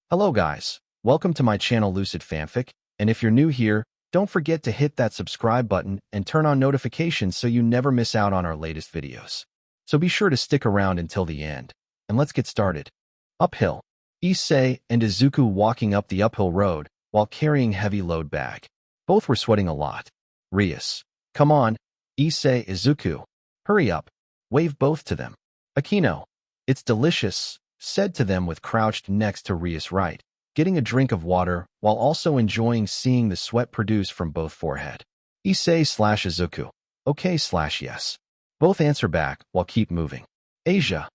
Hello guys, welcome to my channel Lucid Fanfic, and if you're new here, don't forget to hit that subscribe button and turn on notifications so you never miss out on our latest videos. So be sure to stick around until the end, and let's get started. Uphill. Issei and Izuku walking up the uphill road while carrying heavy load bag. Both were sweating a lot. Rias. Come on, Issei, Izuku. Hurry up. Wave both to them. Akino. It's delicious, said to them with crouched next to Rias' right, getting a drink of water while also enjoying seeing the sweat produce from both forehead. Issei/Izuku. Okay/yes. Both answer back while keep moving. Asia.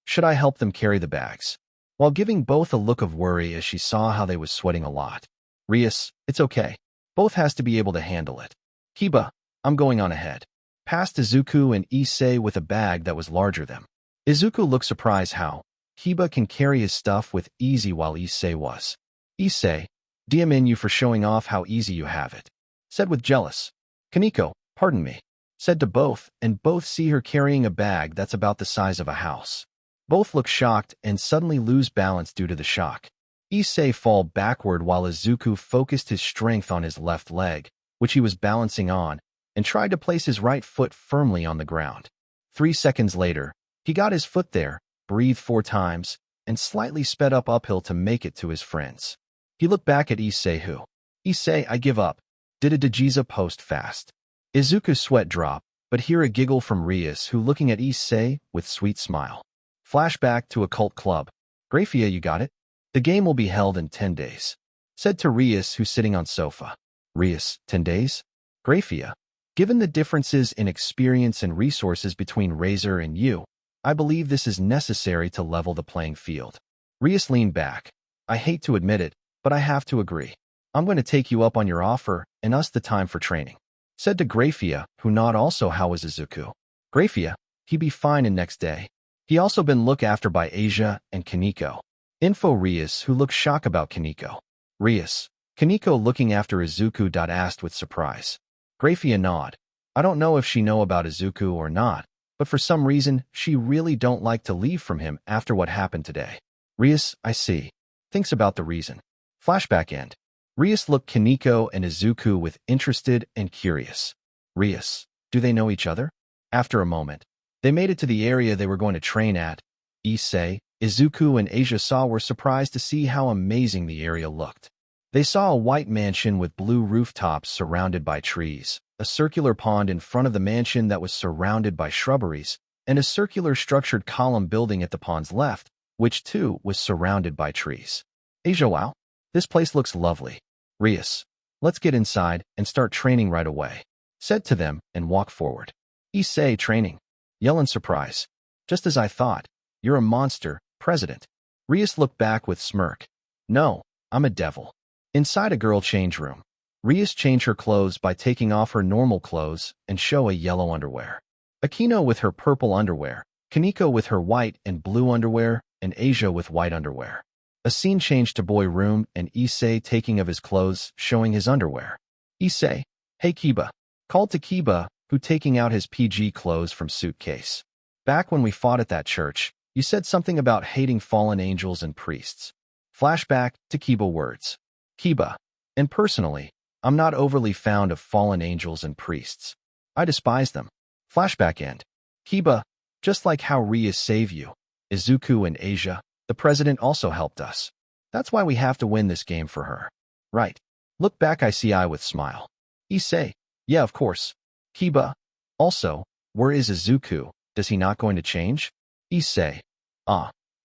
Should I help them carry the bags? While giving both a look of worry as she saw how they was sweating a lot. Rias, it's okay. Both has to be able to handle it. Kiba, I'm going on ahead. Past Izuku and Issei with a bag that was larger than them. Izuku looked surprised how Kiba can carry his stuff with easy while Issei was. Issei, DM you for showing off how easy you have it. Said with jealous. Kaneko, pardon me. Said to both, and both see her carrying a bag that's about the size of a house. Both look shocked and suddenly lose balance due to the shock. Issei fall backward while Izuku focused his strength on his left leg, which he was balancing on, and tried to place his right foot firmly on the ground. 3 seconds later, he got his foot there, breathed 4 times, and slightly sped up uphill to make it to his friends. He looked back at Issei who, Issei, I give up. Did a Dejiza post fast. Izuku's sweat dropped, but hear a giggle from Rias who looking at Issei with sweet smile. Flashback to a cult club. Grafia, you got it? The game will be held in 10 days. Said to Rias who's sitting on sofa. Rias, 10 days? Grafia. Given the differences in experience and resources between Razor and you, I believe this is necessary to level the playing field. Rias leaned back. I hate to admit it, but I have to agree. I'm going to take you up on your offer and us the time for training. Said to Grafia, who not also how was Izuku. Grafia, he be fine in next day. He also been looked after by Asia and Kaneko. Info Rias who looked shocked about Kaneko. Rias. Kaneko looking after Izuku. Asked with surprise. Grafia nod. I don't know if she know about Izuku or not, but for some reason, she really don't like to leave from him after what happened today. Rias, I see. Thinks about the reason. Flashback end. Rias looked Kaneko and Izuku with interested and curious. Rias, do they know each other? After a moment, they made it to the area they were going to train at. Issei, Izuku and Asia were surprised to see how amazing the area looked. They saw a white mansion with blue rooftops surrounded by trees, a circular pond in front of the mansion that was surrounded by shrubberies, and a circular structured column building at the pond's left, which too was surrounded by trees. Asia, wow, this place looks lovely. Rias, let's get inside and start training right away. Said to them and walked forward. Issei, training. Yell in surprise. Just as I thought. You're a monster, President. Rias looked back with smirk. No, I'm a devil. Inside a girl change room. Rias changed her clothes by taking off her normal clothes and show a yellow underwear. Akino with her purple underwear, Kaneko with her white and blue underwear, and Asia with white underwear. A scene changed to boy room and Issei taking of his clothes, showing his underwear. Issei, hey Kiba. Called to Kiba, who taking out his PG clothes from suitcase. Back when we fought at that church, you said something about hating fallen angels and priests. Flashback to Kiba words. Kiba, and personally, I'm not overly fond of fallen angels and priests. I despise them. Flashback end. Kiba, just like how Rias saved you, Izuku and Asia, the president also helped us. That's why we have to win this game for her. Right. Look back I see I with smile. Issei, yeah of course. Kiba, also, where is Izuku? Does he not going to change? Issei,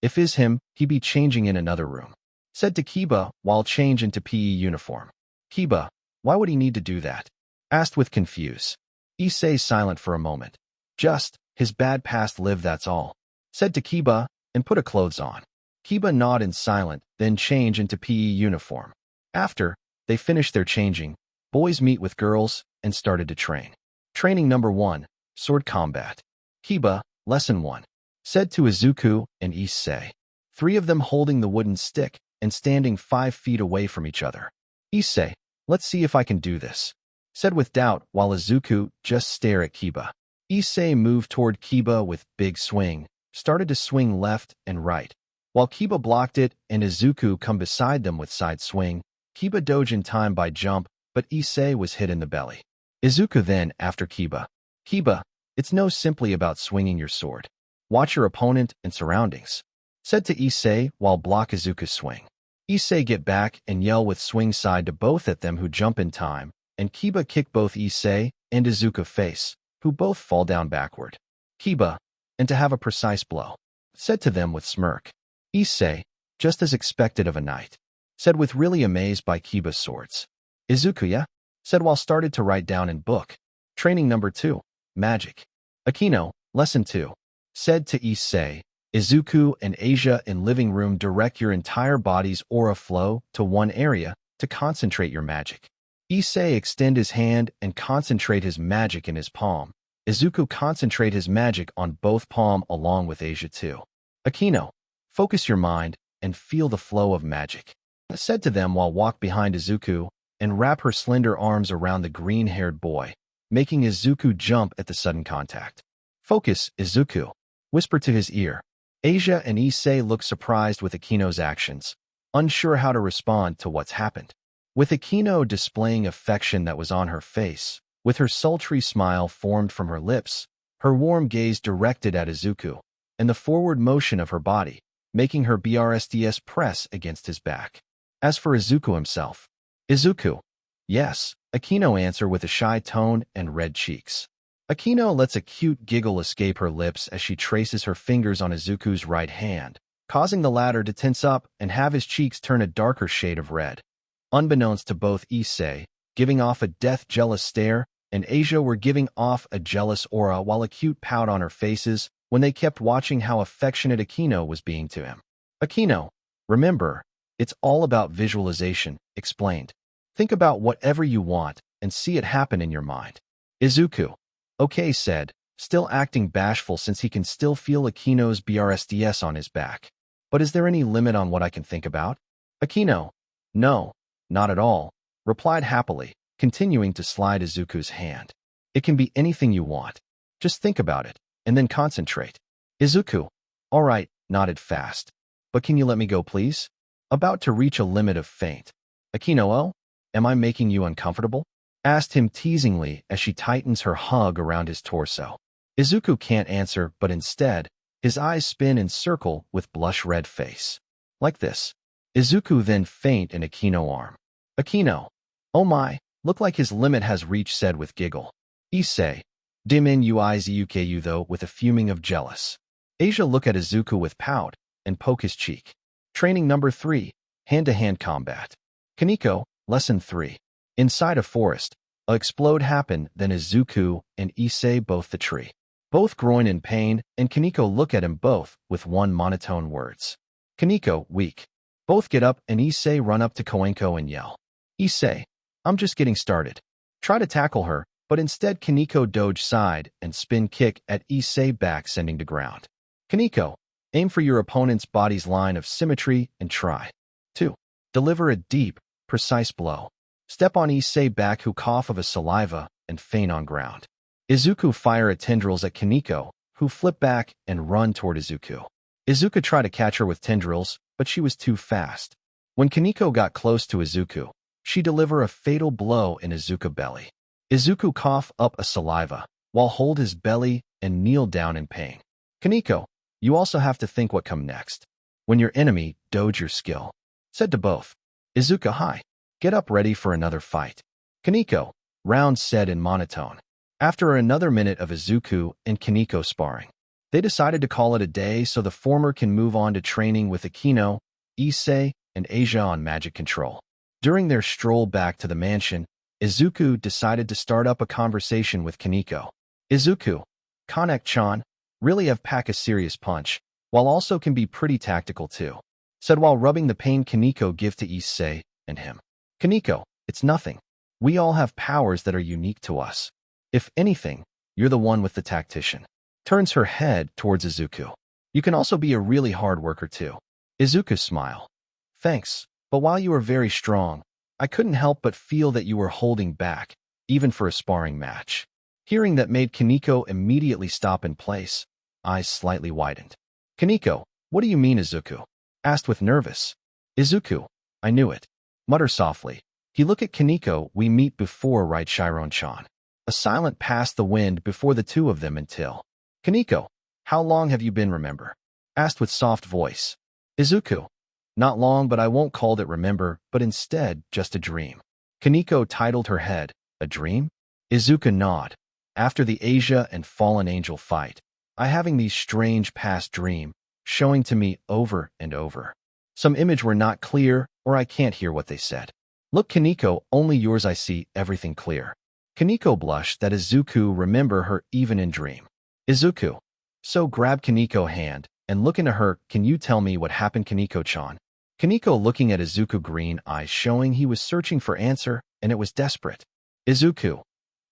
if is him, he be changing in another room. Said to Kiba while change into PE uniform. Kiba, why would he need to do that? Asked with confuse. Issei silent for a moment. Just, his bad past live that's all. Said to Kiba, and put a clothes on. Kiba nod in silent, then change into PE uniform. After, they finished their changing, boys meet with girls, and started to train. Training number 1, Sword Combat. Kiba, Lesson 1. Said to Izuku and Issei. 3 of them holding the wooden stick and standing 5 feet away from each other. Issei, let's see if I can do this. Said with doubt while Izuku just stare at Kiba. Issei moved toward Kiba with big swing, started to swing left and right. While Kiba blocked it and Izuku come beside them with side swing, Kiba dodged in time by jump, but Issei was hit in the belly. Izuku then, after Kiba. Kiba, it's no simply about swinging your sword. Watch your opponent and surroundings. Said to Issei while block Izuku's swing. Issei get back and yell with swing side to both at them who jump in time, and Kiba kick both Issei and Izuku face, who both fall down backward. Kiba, and to have a precise blow. Said to them with smirk. Issei, just as expected of a knight. Said with really amazed by Kiba's swords. Izuku, yeah? Said while started to write down in book. Training number 2. Magic. Akino, lesson 2. Said to Issei, Izuku and Asia in living room direct your entire body's aura flow to one area to concentrate your magic. Issei extend his hand and concentrate his magic in his palm. Izuku concentrate his magic on both palm along with Asia too. Akino, focus your mind and feel the flow of magic. Said to them while walk behind Izuku and wrap her slender arms around the green-haired boy, making Izuku jump at the sudden contact. Focus, Izuku. Whisper to his ear. Asia and Issei look surprised with Akino's actions, unsure how to respond to what's happened. With Akino displaying affection that was on her face, with her sultry smile formed from her lips, her warm gaze directed at Izuku, and the forward motion of her body, making her BRSDS press against his back. As for Izuku himself, Izuku. Yes, Akino answer with a shy tone and red cheeks. Akino lets a cute giggle escape her lips as she traces her fingers on Izuku's right hand, causing the latter to tense up and have his cheeks turn a darker shade of red. Unbeknownst to both Issei, giving off a death-jealous stare, and Asia were giving off a jealous aura while a cute pout on her faces when they kept watching how affectionate Akino was being to him. Akino, remember, it's all about visualization, explained. Think about whatever you want and see it happen in your mind. Izuku. Okay, said, still acting bashful since he can still feel Akino's BRSDS on his back. But is there any limit on what I can think about? Akino. No, not at all, replied happily, continuing to slide Izuku's hand. It can be anything you want. Just think about it, and then concentrate. Izuku. All right, nodded fast. But can you let me go, please? About to reach a limit of faint. Akino, oh? Am I making you uncomfortable? Asked him teasingly as she tightens her hug around his torso. Izuku can't answer, but instead, his eyes spin and circle with blush-red face. Like this. Izuku then faint in Akino arm. Akino. Oh my, look like his limit has reached, said with giggle. Issei. Dim in Izuku though with a fuming of jealous. Asia look at Izuku with pout and poke his cheek. Training number 3. Hand-to-hand combat. Kaneko, lesson 3. Inside a forest, a explode happened, then Izuku and Issei both the tree. Both groin in pain, and Kaneko look at him both with one monotone words. Kaneko, weak. Both get up and Issei run up to Koenko and yell. Issei, I'm just getting started. Try to tackle her, but instead Kaneko dodge side and spin kick at Issei back sending to ground. Kaneko, aim for your opponent's body's line of symmetry and try. 2. Deliver a deep, precise blow. Step on Issei back who cough of a saliva and faint on ground. Izuku fire at tendrils at Kaneko, who flip back and run toward Izuku. Izuku tried to catch her with tendrils, but she was too fast. When Kaneko got close to Izuku, she deliver a fatal blow in Izuku belly. Izuku cough up a saliva, while hold his belly and kneel down in pain. Kaneko, you also have to think what come next. When your enemy doge your skill. Said to both. Izuku, hi. Get up ready for another fight. Kaneko, round said in monotone. After another minute of Izuku and Kaneko sparring, they decided to call it a day so the former can move on to training with Akino, Issei, and Asia on magic control. During their stroll back to the mansion, Izuku decided to start up a conversation with Kaneko. Izuku, Kanek-chan, really have pack a serious punch, while also can be pretty tactical too. Said while rubbing the pain Kaneko give to Issei and him. Kaneko, it's nothing. We all have powers that are unique to us. If anything, you're the one with the tactician. Turns her head towards Izuku. You can also be a really hard worker too. Izuku smile. Thanks, but while you were very strong, I couldn't help but feel that you were holding back, even for a sparring match. Hearing that made Kaneko immediately stop in place, eyes slightly widened. Kaneko, what do you mean, Izuku? Asked with nervous. Izuku. I knew it. Mutter softly. He look at Kaneko. We meet before, right, Chiron-chan? A silence passed the wind before the two of them until. Kaneko. How long have you been, remember? Asked with soft voice. Izuku. Not long, but I won't call it remember, but instead just a dream. Kaneko titled her head. A dream? Izuku nod. After the Asia and fallen angel fight, I having these strange past dream, showing to me over and over. Some image were not clear, or I can't hear what they said. Look, Kaneko, only yours I see, everything clear. Kaneko blushed that Izuku remember her even in dream. Izuku. So grab Kaneko hand, and look into her. Can you tell me what happened, Kaneko-chan? Kaneko looking at Izuku, green eyes showing he was searching for answer, and it was desperate. Izuku.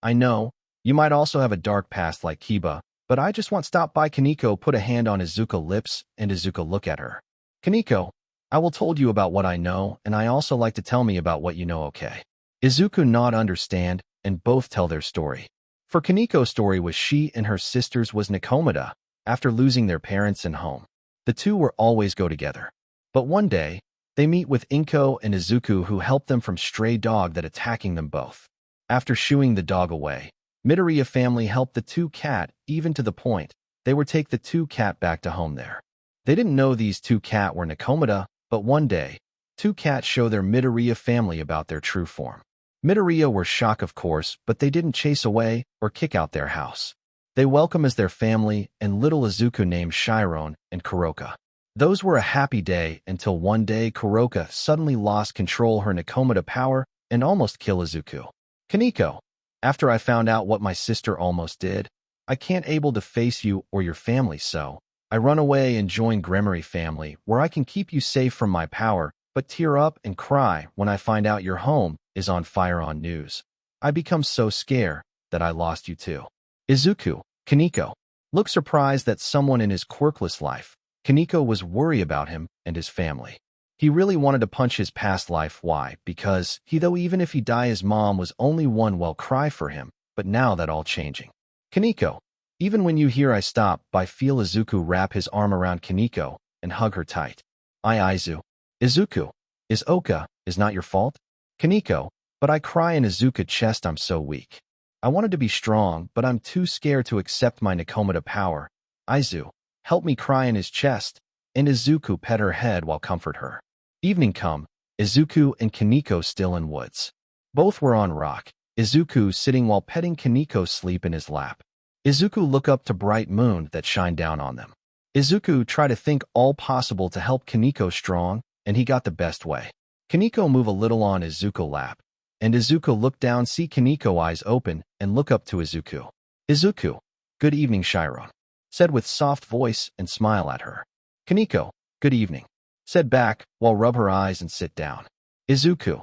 I know, you might also have a dark past like Kiba, but I just want stop by. Kaneko put a hand on Izuku's lips, and Izuku look at her. Kaneko, I will told you about what I know, and I also like to tell me about what you know, okay? Izuku nod understand, and both tell their story. For Kaneko's story was she and her sisters was Nikomata, after losing their parents and home. The two were always go together. But one day, they meet with Inko and Izuku who help them from stray dog that attacking them both. After shooing the dog away, Midoriya family helped the two cat, even to the point, they would take the two cat back to home there. They didn't know these two cat were Nikomata, but one day, two cats show their Midoriya family about their true form. Midoriya were shocked of course, but they didn't chase away or kick out their house. They welcome as their family and little Izuku named Chiron and Kuroka. Those were a happy day until one day Kuroka suddenly lost control her Nikomata power and almost kill Izuku. Kaneko, after I found out what my sister almost did, I can't able to face you or your family, so I run away and join Gremory family where I can keep you safe from my power, but tear up and cry when I find out your home is on fire on news. I become so scared that I lost you too. Izuku. Kaneko. Look surprised that someone in his quirkless life. Kaneko was worried about him and his family. He really wanted to punch his past life. Why? Because he though even if he die his mom was only one well cry for him, but now that all changing. Kaneko. Even when you hear I stop by feel Izuku wrap his arm around Kaneko and hug her tight. Izuku. Is Oka, is not your fault? Kaneko. But I cry in Izuku's chest, I'm so weak. I wanted to be strong, but I'm too scared to accept my Nikomata power. Izu. Help me cry in his chest, and Izuku pet her head while comfort her. Evening come, Izuku and Kaneko still in woods. Both were on rock, Izuku sitting while petting Kaneko sleep in his lap. Izuku look up to bright moon that shine down on them. Izuku try to think all possible to help Kaneko strong, and he got the best way. Kaneko move a little on Izuku lap, and Izuku look down see Kaneko eyes open and look up to Izuku. Izuku. Good evening, Chiron. Said with soft voice and smile at her. Kaneko. Good evening. Said back while rub her eyes and sit down. Izuku.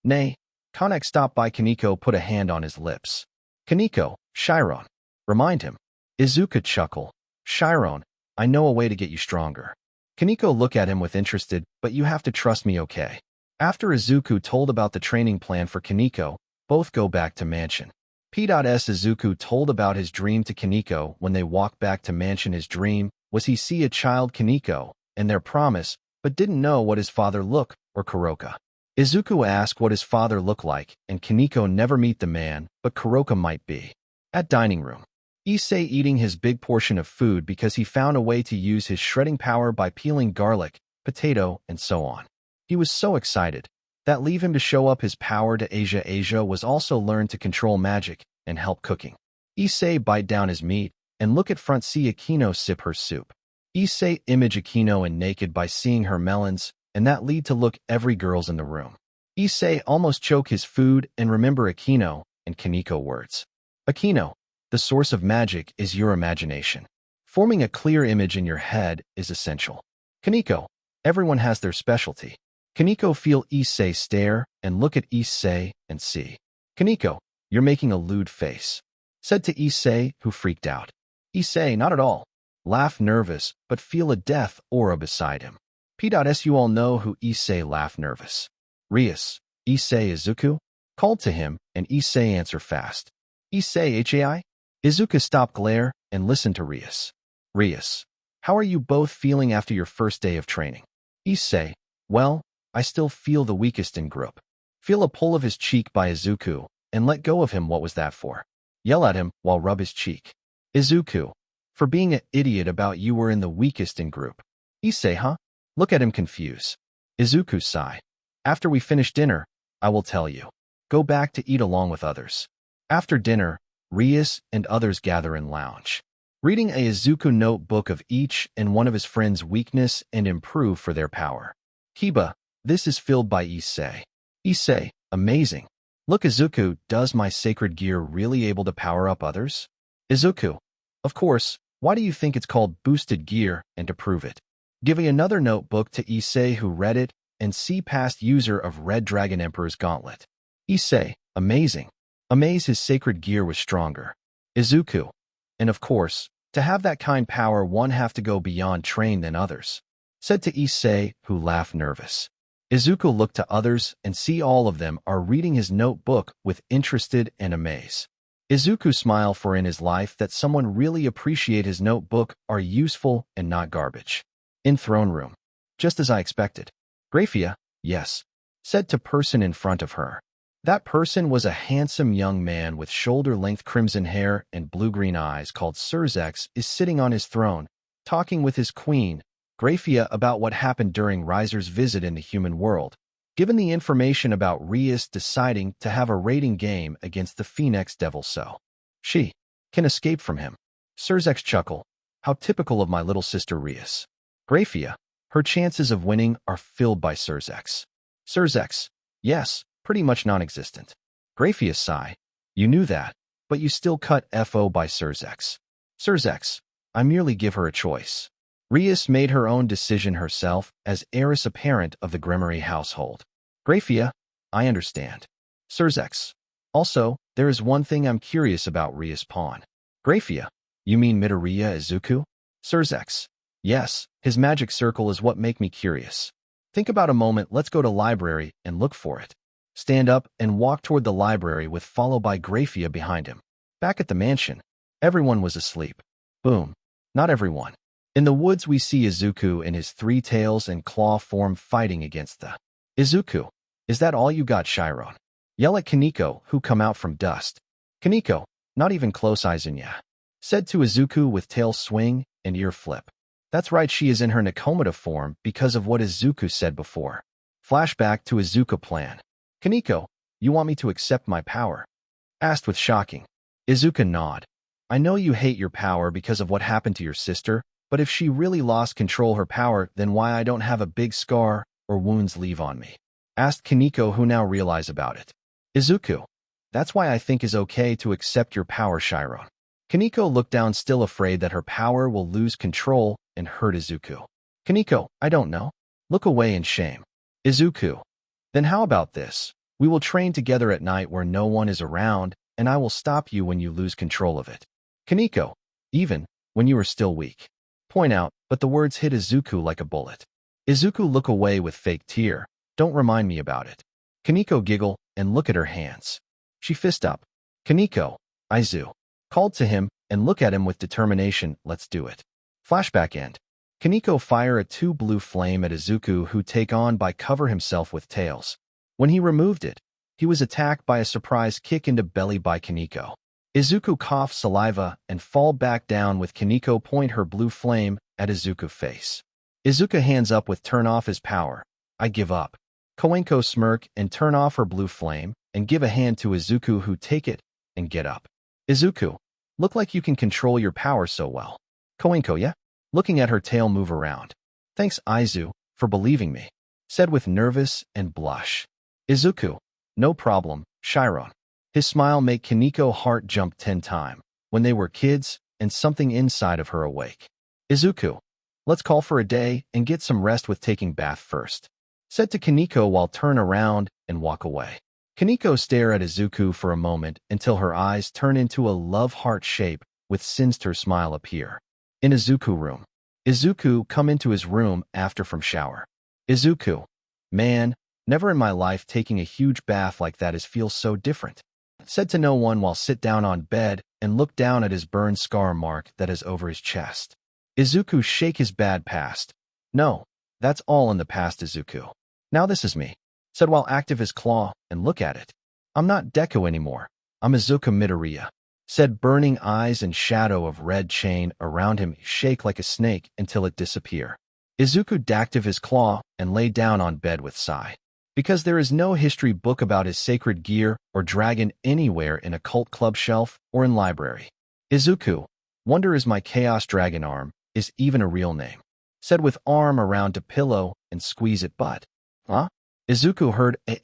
Nay. Konek stopped by. Kaneko put a hand on his lips. Kaneko. Chiron. Remind him. Izuku chuckle. Chiron. I know a way to get you stronger. Kaneko look at him with interested, but you have to trust me, okay? After Izuku told about the training plan for Kaneko, both go back to mansion. P.S. Izuku told about his dream to Kaneko when they walked back to mansion. His dream was he see a child Kaneko and their promise, but didn't know what his father looked or Kuroka. Izuku asked what his father looked like, and Kaneko never meet the man, but Kuroka might be. At dining room. Issei eating his big portion of food because he found a way to use his shredding power by peeling garlic, potato, and so on. He was so excited that leave him to show up his power to Asia. Asia was also learned to control magic and help cooking. Issei bite down his meat and look at front see Akino sip her soup. Issei image Akino in naked by seeing her melons, and that lead to look every girls in the room. Issei almost choke his food and remember Akino and Kaneko words. Akino. The source of magic is your imagination. Forming a clear image in your head is essential. Kaneko. Everyone has their specialty. Kaneko feel Issei stare and look at Issei and see. Kaneko. You're making a lewd face. Said to Issei, who freaked out. Issei, not at all. Laugh nervous, but feel a death aura beside him. P.S. You all know who Issei laugh nervous. Rias. Issei Izuku? Called to him, and Issei answer fast. Issei Hai? Izuku stop glare and listen to Rias. Rias. How are you both feeling after your first day of training? Issei, well, I still feel the weakest in group. Feel a pull of his cheek by Izuku, and let go of him. What was that for? Yell at him while rub his cheek. Izuku, for being an idiot about you were in the weakest in group. Issei, huh? Look at him confused. Izuku sigh. After we finish dinner, I will tell you. Go back to eat along with others. After dinner, Rias and others gather in lounge. Reading a Izuku notebook of each and one of his friends' weakness and improve for their power. Kiba, this is filled by Issei. Issei, amazing. Look, Izuku, does my sacred gear really able to power up others? Izuku, of course, why do you think it's called boosted gear, and to prove it? Giving another notebook to Issei, who read it and see past user of Red Dragon Emperor's Gauntlet. Issei, amazing. Amaze his sacred gear was stronger. Izuku, and of course, to have that kind power one have to go beyond trained than others. Said to Issei, who laughed nervous. Izuku looked to others and see all of them are reading his notebook with interested and amaze. Izuku smiled for in his life that someone really appreciate his notebook are useful and not garbage. In throne room. Just as I expected. Graphia, yes, said to person in front of her. That person was a handsome young man with shoulder-length crimson hair and blue-green eyes called Surzex is sitting on his throne, talking with his queen, Graphia, about what happened during Riser's visit in the human world, given the information about Rias deciding to have a raiding game against the Phoenix Devil so she can escape from him. Surzex chuckle, how typical of my little sister Rias. Graphia, her chances of winning are filled by Surzex. Surzex, yes, pretty much non-existent. Graphia sigh, you knew that, but you still cut FO by Surzex. Surzex, I merely give her a choice. Rias made her own decision herself as heiress apparent of the Grimmery household. Graphia, I understand. Surzex, also, there is one thing I'm curious about Rias' pawn. Graphia, you mean Midoriya Izuku? Surzex, yes, his magic circle is what make me curious. Think about a moment, let's go to library and look for it. Stand up and walk toward the library with followed by Graphia behind him. Back at the mansion, everyone was asleep. Boom. Not everyone. In the woods we see Izuku in his three tails and claw form fighting against the Izuku. Is that all you got, Chiron? Yell at Kaneko, who come out from dust. Kaneko, not even close Izunya. Said to Izuku with tail swing and ear flip. That's right, she is in her Nakomata form because of what Izuku said before. Flashback to Izuku plan. Kaneko, you want me to accept my power? Asked with shocking. Izuku nod. I know you hate your power because of what happened to your sister, but if she really lost control her power, then why I don't have a big scar or wounds leave on me? Asked Kaneko, who now realize about it. Izuku, that's why I think is okay to accept your power, Chiron. Kaneko looked down, still afraid that her power will lose control and hurt Izuku. Kaneko, I don't know. Look away in shame. Izuku, then how about this? We will train together at night where no one is around, and I will stop you when you lose control of it. Kaneko, even when you are still weak. Point out, but the words hit Izuku like a bullet. Izuku look away with fake tear. Don't remind me about it. Kaneko giggle and look at her hands. She fist up. Kaneko, Izu. Called to him and look at him with determination. Let's do it. Flashback end. Kaneko fire a two blue flame at Izuku, who take on by cover himself with tails. When he removed it, he was attacked by a surprise kick into belly by Kaneko. Izuku cough saliva and fall back down with Kaneko point her blue flame at Izuku face. Izuku hands up with turn off his power. I give up. Koenko smirk and turn off her blue flame and give a hand to Izuku, who take it and get up. Izuku, look like you can control your power so well. Koenko, yeah? Looking at her tail move around. Thanks, Izu, for believing me. Said with nervous and blush. Izuku, no problem, Chiron. His smile make Kaneko heart jump 10 times when they were kids and something inside of her awake. Izuku, let's call for a day and get some rest with taking bath first. Said to Kaneko while turn around and walk away. Kaneko stare at Izuku for a moment until her eyes turn into a love heart shape with sinister smile appear. In Izuku room. Izuku come into his room after from shower. Izuku, man, never in my life taking a huge bath like that is feels so different. Said to no one while sit down on bed and look down at his burn scar mark that is over his chest. Izuku shake his bad past. No, That's all in the past, Izuku. Now this is me, said while active his claw, and look at it. I'm not Deku anymore. I'm Izuku Midoriya, said burning eyes and shadow of red chain around him shake like a snake until it disappear. Izuku active his claw and lay down on bed with sigh. Because there is no history book about his sacred gear or dragon anywhere in a cult club shelf or in library. Izuku, wonder is my Chaos Dragon arm, is even a real name, said with arm around a pillow and squeeze it butt. Huh? Izuku heard a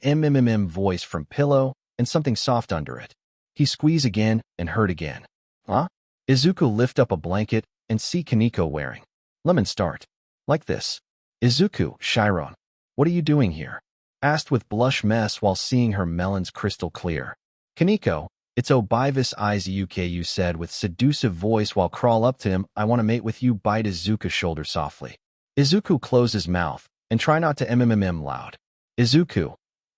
voice from pillow and something soft under it. He squeeze again and heard again. Huh? Izuku lift up a blanket and see Kaneko wearing. Lemon start. Like this. Izuku, Chiron, what are you doing here? Asked with blush mess while seeing her melons crystal clear. Kaneko, it's Obivus Izuku said with seductive voice while crawl up to him. I want to mate with you. Bite Izuku's shoulder softly. Izuku close his mouth and try not to loud. Izuku,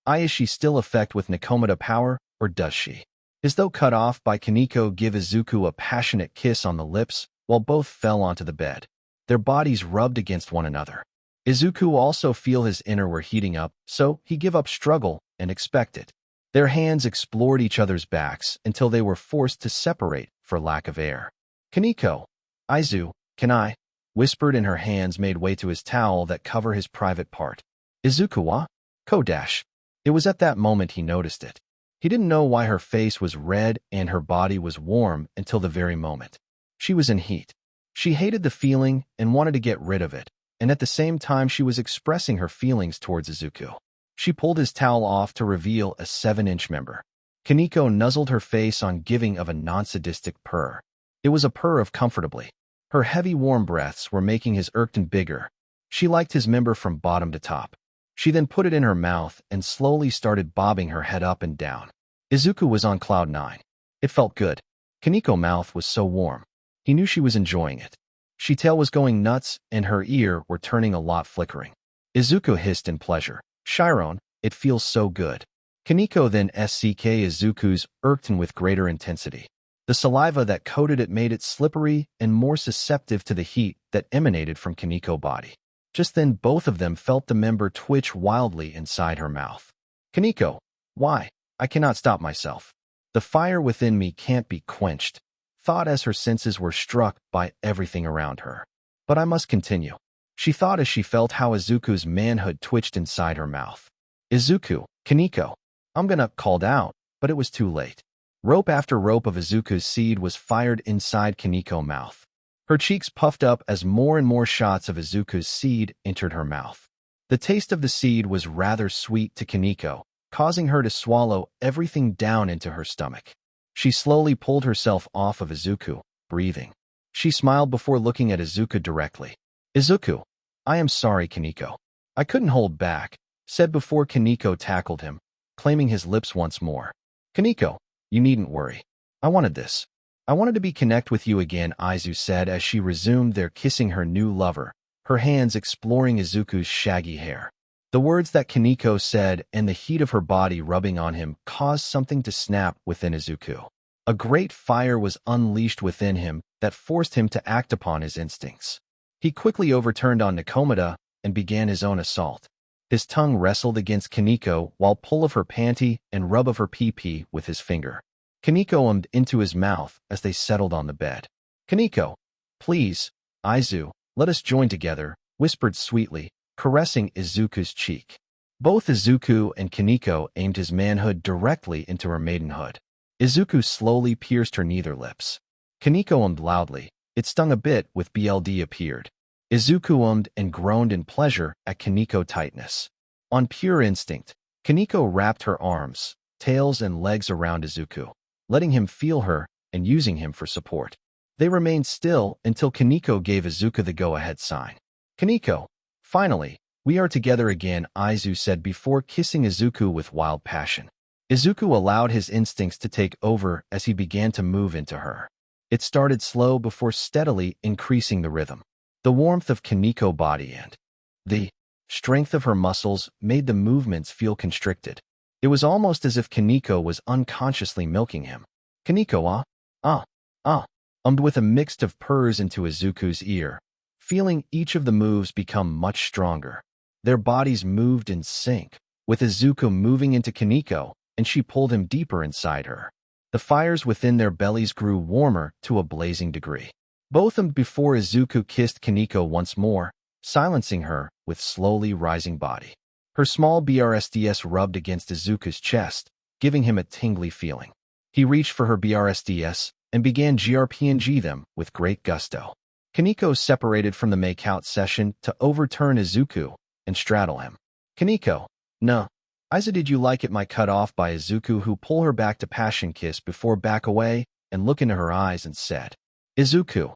is she still effect with Nakomata power or does she? As though cut off by Kaneko give Izuku a passionate kiss on the lips while both fell onto the bed. Their bodies rubbed against one another. Izuku also feel his inner were heating up, so he give up struggle and expect it. Their hands explored each other's backs until they were forced to separate for lack of air. Kaneko, Izu, can I? Whispered and her hands made way to his towel that cover his private part. Izuku wa? Kodash. It was at that moment he noticed it. He didn't know why her face was red and her body was warm until the very moment. She was in heat. She hated the feeling and wanted to get rid of it, and at the same time she was expressing her feelings towards Izuku. She pulled his towel off to reveal a 7-inch member. Kaneko nuzzled her face on giving of a non-sadistic purr. It was a purr of comfortably. Her heavy warm breaths were making his erection bigger. She liked his member from bottom to top. She then put it in her mouth and slowly started bobbing her head up and down. Izuku was on cloud 9. It felt good. Kaneko's mouth was so warm. He knew she was enjoying it. She tail was going nuts and her ear were turning a lot flickering. Izuku hissed in pleasure. Chiron, it feels so good. Kaneko then SCK Izuku's erection with greater intensity. The saliva that coated it made it slippery and more susceptible to the heat that emanated from Kaneko's body. Just then both of them felt the member twitch wildly inside her mouth. Kaneko, why? I cannot stop myself. The fire within me can't be quenched, thought as her senses were struck by everything around her. But I must continue. She thought as she felt how Izuku's manhood twitched inside her mouth. Izuku, Kaneko, I'm gonna called out, but it was too late. Rope after rope of Izuku's seed was fired inside Kaneko's mouth. Her cheeks puffed up as more and more shots of Izuku's seed entered her mouth. The taste of the seed was rather sweet to Kaneko, causing her to swallow everything down into her stomach. She slowly pulled herself off of Izuku, breathing. She smiled before looking at Izuku directly. Izuku, I am sorry, Kaneko. I couldn't hold back, said before Kaneko tackled him, claiming his lips once more. Kaneko, you needn't worry. I wanted this. I wanted to be connect with you again, Izu said as she resumed their kissing her new lover, her hands exploring Izuku's shaggy hair. The words that Kaneko said and the heat of her body rubbing on him caused something to snap within Izuku. A great fire was unleashed within him that forced him to act upon his instincts. He quickly overturned on Nakomata and began his own assault. His tongue wrestled against Kaneko while pull of her panty and rub of her pee-pee with his finger. Kaneko ummed into his mouth as they settled on the bed. Kaneko, please, Izu, let us join together, whispered sweetly, caressing Izuku's cheek. Both Izuku and Kaneko aimed his manhood directly into her maidenhood. Izuku slowly pierced her nether lips. Kaneko ummed loudly. It stung a bit with BLD appeared. Izuku ummed and groaned in pleasure at Kaneko's tightness. On pure instinct, Kaneko wrapped her arms, tails and legs around Izuku, letting him feel her and using him for support. They remained still until Kaneko gave Izuku the go-ahead sign. Kaneko, finally, we are together again, Izu said before kissing Izuku with wild passion. Izuku allowed his instincts to take over as he began to move into her. It started slow before steadily increasing the rhythm. The warmth of Kaneko's body and the strength of her muscles made the movements feel constricted. It was almost as if Kaneko was unconsciously milking him. Kaneko, ummed with a mix of purrs into Izuku's ear, feeling each of the moves become much stronger. Their bodies moved in sync, with Izuku moving into Kaneko, and she pulled him deeper inside her. The fires within their bellies grew warmer to a blazing degree. Both of them before Izuku kissed Kaneko once more, silencing her with slowly rising body. Her small BRSDS rubbed against Izuku's chest, giving him a tingly feeling. He reached for her BRSDS and began GRPNG them with great gusto. Kaneko separated from the make-out session to overturn Izuku and straddle him. Kaneko, no. Iza, did you like it? My cut off by Izuku, who pulled her back to passion kiss before back away and look into her eyes and said, Izuku,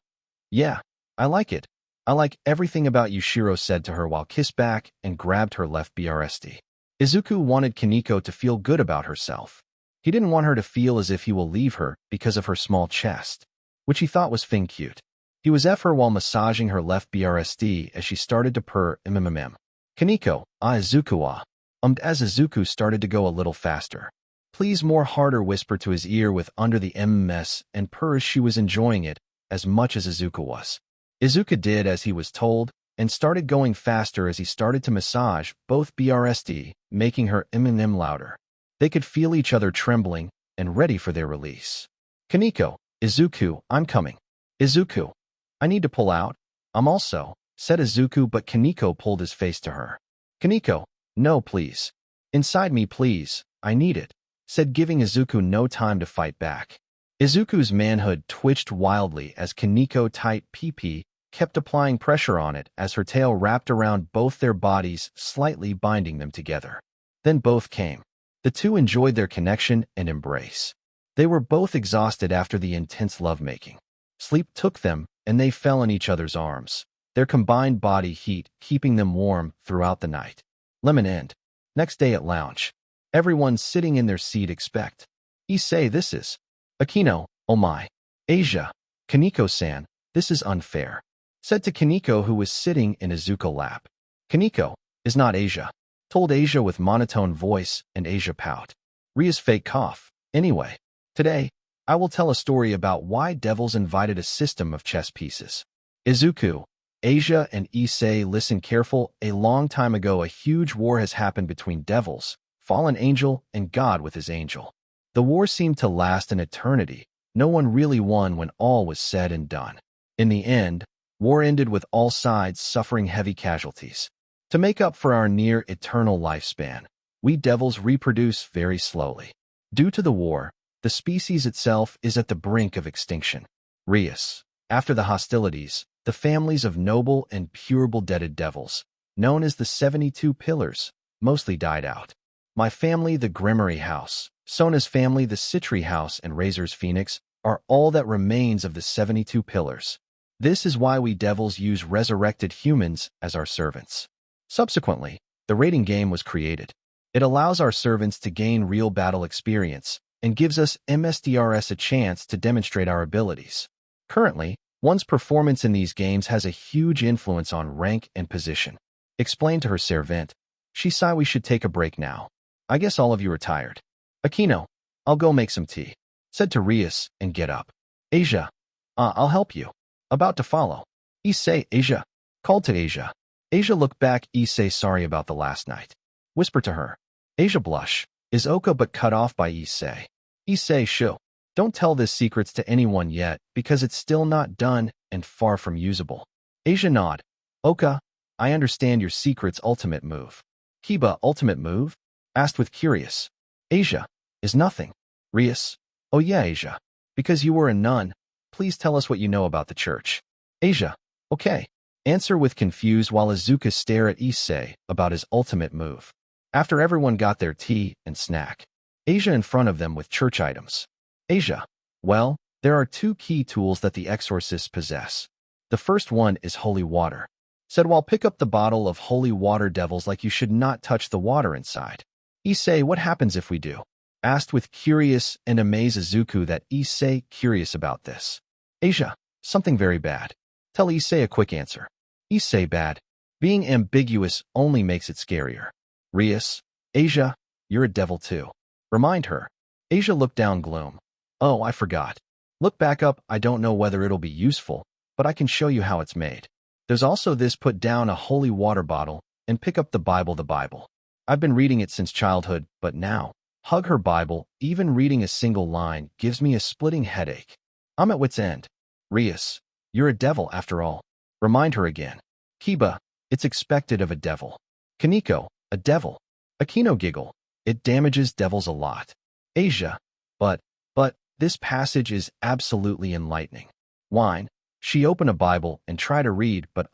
yeah, I like it. I like everything about you, Shiro said to her while kissed back and grabbed her left BRSD. Izuku wanted Kaneko to feel good about herself. He didn't want her to feel as if he will leave her because of her small chest, which he thought was fin cute. He was F her while massaging her left BRSD as she started to purr Kaneko, Izuku as Izuku started to go a little faster. Please more harder, whisper to his ear with under the mess and purr as she was enjoying it as much as Izuku was. Izuku did as he was told and started going faster as he started to massage both BRSD, making her louder. They could feel each other trembling and ready for their release. Kaneko, Izuku, I'm coming. Izuku, I need to pull out. I'm also, said Izuku, but Kaneko pulled his face to her. Kaneko, no, please. Inside me, please. I need it, said, giving Izuku no time to fight back. Izuku's manhood twitched wildly as Kaneko tight PP kept applying pressure on it as her tail wrapped around both their bodies, slightly binding them together. Then both came. The two enjoyed their connection and embrace. They were both exhausted after the intense lovemaking. Sleep took them, and they fell in each other's arms, their combined body heat keeping them warm throughout the night. Lemon end. Next day at lounge. Everyone sitting in their seat expect. Issei, this is. Akino, oh my. Asia. Kaneko-san, this is unfair. Said to Kaneko, who was sitting in Izuku's lap. Kaneko, is not Asia. Told Asia with monotone voice, and Asia pout. Ria's fake cough. Anyway, today, I will tell a story about why devils invited a system of chess pieces. Izuku, Asia, and Issei, listen careful. A long time ago, a huge war has happened between devils, fallen angel, and God with his angel. The war seemed to last an eternity. No one really won when all was said and done. In the end, war ended with all sides suffering heavy casualties. To make up for our near-eternal lifespan, we devils reproduce very slowly. Due to the war, the species itself is at the brink of extinction. Rias. After the hostilities, the families of noble and pure blooded devils, known as the 72 Pillars, mostly died out. My family, the Grimory House, Sona's family, the Citri House, and Razor's Phoenix, are all that remains of the 72 Pillars. This is why we devils use resurrected humans as our servants. Subsequently, the raiding game was created. It allows our servants to gain real battle experience and gives us MSDRS a chance to demonstrate our abilities. Currently, one's performance in these games has a huge influence on rank and position. Explained to her servant. She sighed, we should take a break now. I guess all of you are tired. Akino, I'll go make some tea. Said to Rias and get up. Asia, I'll help you. About to follow. Issei, Asia. Called to Asia. Asia looked back. Issei, sorry about the last night. Whispered to her. Asia blush. Is Oka but cut off by Issei. Issei, shoo. Don't tell this secrets to anyone yet because it's still not done and far from usable. Asia nod. Oka, I understand your secret's ultimate move. Kiba, ultimate move? Asked with curious. Asia, is nothing. Rias, oh yeah, Asia. Because you were a nun, please tell us what you know about the church. Asia, okay. Answer with confused while Izuku stare at Issei about his ultimate move. After everyone got their tea and snack, Asia in front of them with church items. Asia, well, there are two key tools that the exorcists possess. The first one is holy water. Said while pick up the bottle of holy water, devils like you should not touch the water inside. Issei, what happens if we do? Asked with curious and amazed Izuku that Issei curious about this. Asia, something very bad. Tell Issei a quick answer. Issei, bad. Being ambiguous only makes it scarier. Rias, Asia, you're a devil too. Remind her. Asia looked down gloom. Oh, I forgot. Look back up, I don't know whether it'll be useful, but I can show you how it's made. There's also this: put down a holy water bottle and pick up the Bible. The Bible. I've been reading it since childhood, but now, hug her Bible. Even reading a single line gives me a splitting headache. I'm at wit's end. Rias, you're a devil after all. Remind her again. Kiba, it's expected of a devil. Kaneko, a devil. Akino giggle. It damages devils a lot. Asia, but, this passage is absolutely enlightening. Whine. She open a Bible and try to read, but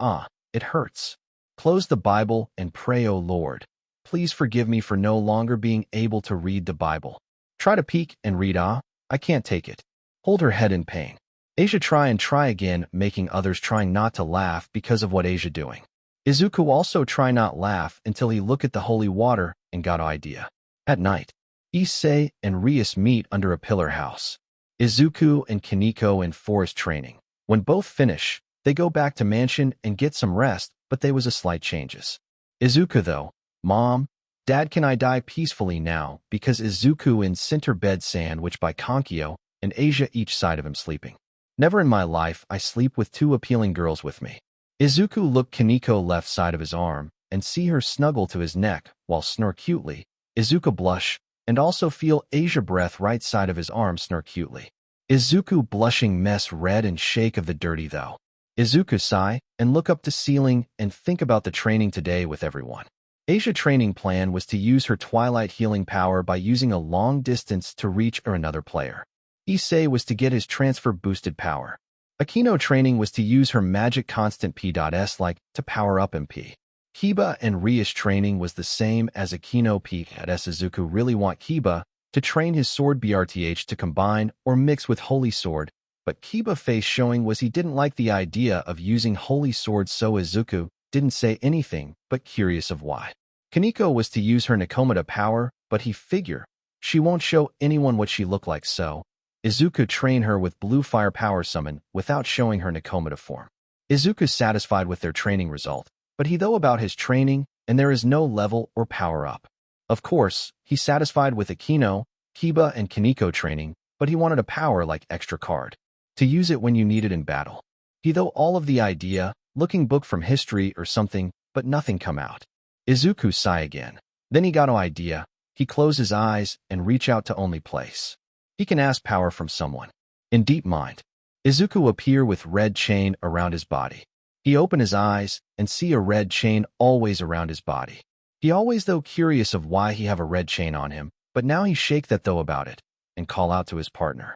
it hurts. Close the Bible and pray, "O Lord, please forgive me for no longer being able to read the Bible." Try to peek and read, I can't take it. Hold her head in pain. Asia try and try again, making others trying not to laugh because of what Asia doing. Izuku also try not laugh until he look at the holy water and got idea. At night, Issei and Rias meet under a pillar house. Izuku and Kaneko in forest training. When both finish, they go back to mansion and get some rest, but there was a slight changes. Izuku though, Mom, Dad, can I die peacefully now? Because Izuku in center bed sandwiched by Kankyo and Asia each side of him sleeping. Never in my life I sleep with two appealing girls with me. Izuku look Kaneko left side of his arm and see her snuggle to his neck while snore cutely. Izuku blush and also feel Asia breath right side of his arm snore cutely. Izuku blushing mess red and shake of the dirty though. Izuku sigh and look up to ceiling and think about the training today with everyone. Asia training plan was to use her Twilight healing power by using a long distance to reach another player. Issei was to get his transfer boosted power. Akino training was to use her magic constant P.S like to power up MP. Kiba and Rias training was the same as Akino P.S. Izuku really want Kiba to train his sword BRTH to combine or mix with Holy Sword, but Kiba face showing was he didn't like the idea of using Holy Sword, so Izuku didn't say anything, but curious of why. Kaneko was to use her Nakomata power, but he figure she won't show anyone what she look like, so Izuku train her with blue fire power summon without showing her Nakomata form. Izuku satisfied with their training result, but he though about his training and there is no level or power up. Of course, he satisfied with Akino, Kiba and Kaneko training, but he wanted a power like extra card to use it when you need it in battle. He though all of the idea, looking book from history or something, but nothing come out. Izuku sigh again. Then he got no idea. He close his eyes and reach out to only place. He can ask power from someone. In deep mind, Izuku appear with red chain around his body. He open his eyes and see a red chain always around his body. He always though curious of why he have a red chain on him, but now he shake that though about it and call out to his partner.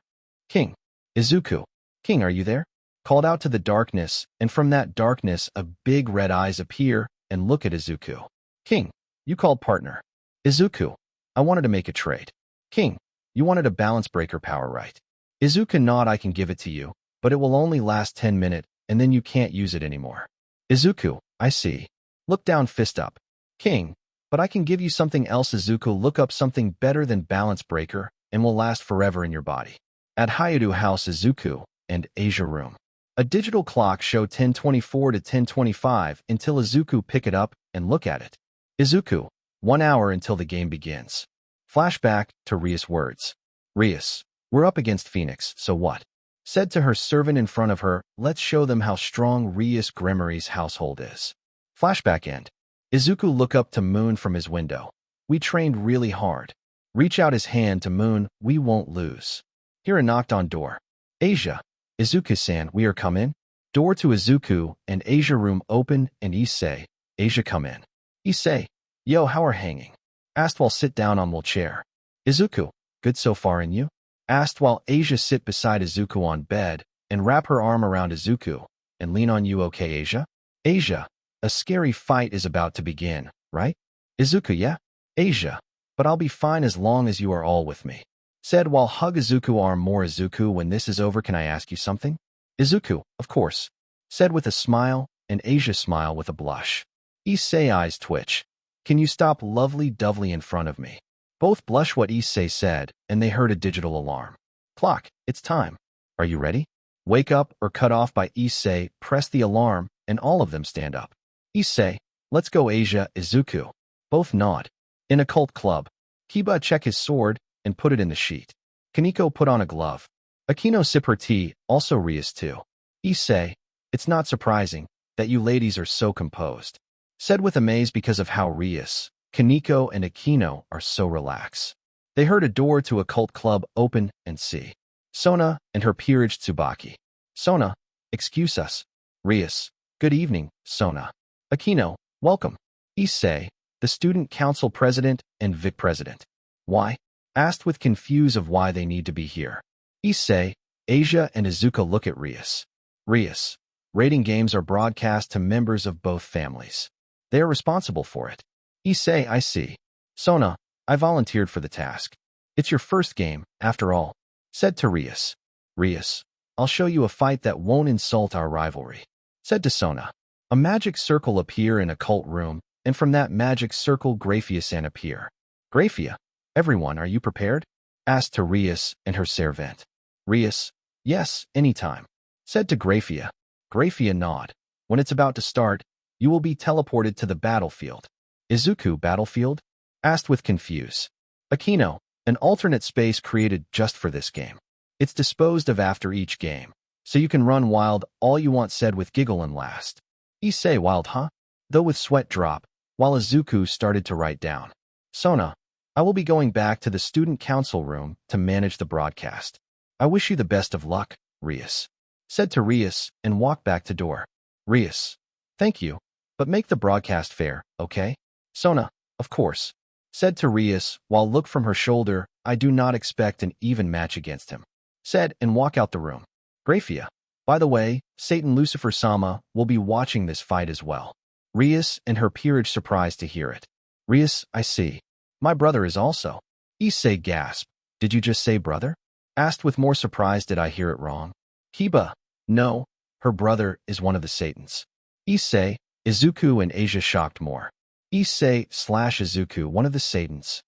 King. Izuku. King, are you there? Called out to the darkness, and from that darkness a big red eyes appear and look at Izuku. King. You called partner. Izuku. I wanted to make a trade. King. You wanted a balance breaker power, right? Izuku nod. I can give it to you, but it will only last 10 minutes, and then you can't use it anymore. Izuku. I see. Look down, fist up. King. But I can give you something else. Izuku look up something better than balance breaker and will last forever in your body. At Hayadu house, Izuku and Asia room. A digital clock show 10:24 to 10:25 until Izuku pick it up and look at it. Izuku. 1 hour until the game begins. Flashback to Rias' words. Rias. We're up against Phoenix, so what? Said to her servant in front of her, let's show them how strong Rias Gremory's household is. Flashback end. Izuku look up to Moon from his window. We trained really hard. Reach out his hand to Moon, we won't lose. Hear a knocked on door. Asia. Izuku-san, we are come in? Door to Izuku and Asia room open and Issei. Asia come in. Issei. Yo, how are hanging? Asked while sit down on will chair. Izuku. Good so far, and you? Asked while Asia sit beside Izuku on bed and wrap her arm around Izuku and lean on you. Okay, Asia? Asia. A scary fight is about to begin, right? Izuku, yeah? Asia. But I'll be fine as long as you are all with me. Said while hug Izuku arm more. Izuku, when this is over, can I ask you something? Izuku, of course. Said with a smile, and Asia smile with a blush. Issei eyes twitch. Can you stop lovely dovely in front of me? Both blush what Issei said, and they heard a digital alarm. Clock, it's time. Are you ready? Wake up or cut off by Issei, press the alarm, and all of them stand up. Issei, let's go. Asia, Izuku. Both nod. In a cult club. Kiba check his sword and put it in the sheet. Kaneko put on a glove. Akino sip her tea, also Rias too. Issei, it's not surprising. that you ladies are so composed," said with amaze because of how Rias, Kaneko, and Akino are so relaxed. They heard a door to a cult club open and see Sona and her peerage Tsubaki. "Sona, excuse us." Rias, "Good evening, Sona." Akino, "Welcome." Issei, the student council president and Vic president. "Why?" asked with confuse of why they need to be here. Issei, Asia, and Izuku look at Rias. Rias, rating games are broadcast to members of both families. They are responsible for it. Issei, I see. Sona, I volunteered for the task. It's your first game, after all, said to Rias. Rias, I'll show you a fight that won't insult our rivalry, said to Sona. A magic circle appear in a cult room, and from that magic circle Graphia-san appear. Graphia, everyone, are you prepared? Asked to Rias and her servant. Rias, yes, anytime, said to Graphia. Graphia nod. When it's about to start, you will be teleported to the battlefield. Izuku battlefield? Asked with confuse. Akino, an alternate space created just for this game. It's disposed of after each game, so you can run wild all you want, said with giggle and last. Issei wild, huh? Though with sweat drop, while Izuku started to write down. Sona, I will be going back to the student council room to manage the broadcast. I wish you the best of luck, Rias, said to Rias and walked back to door. Rias, thank you, but make the broadcast fair, okay? Sona, of course, said to Rias while look from her shoulder, I do not expect an even match against him, said and walk out the room. Graphia, by the way, Satan Lucifer-sama will be watching this fight as well. Rias and her peerage surprised to hear it. Rias, I see. My brother is also. Issei gasped. Did you just say brother? Asked with more surprise, did I hear it wrong? Kiba, no, her brother is one of the Satans. Issei, Izuku and Asia shocked more. Issei/Izuku, one of the Satans.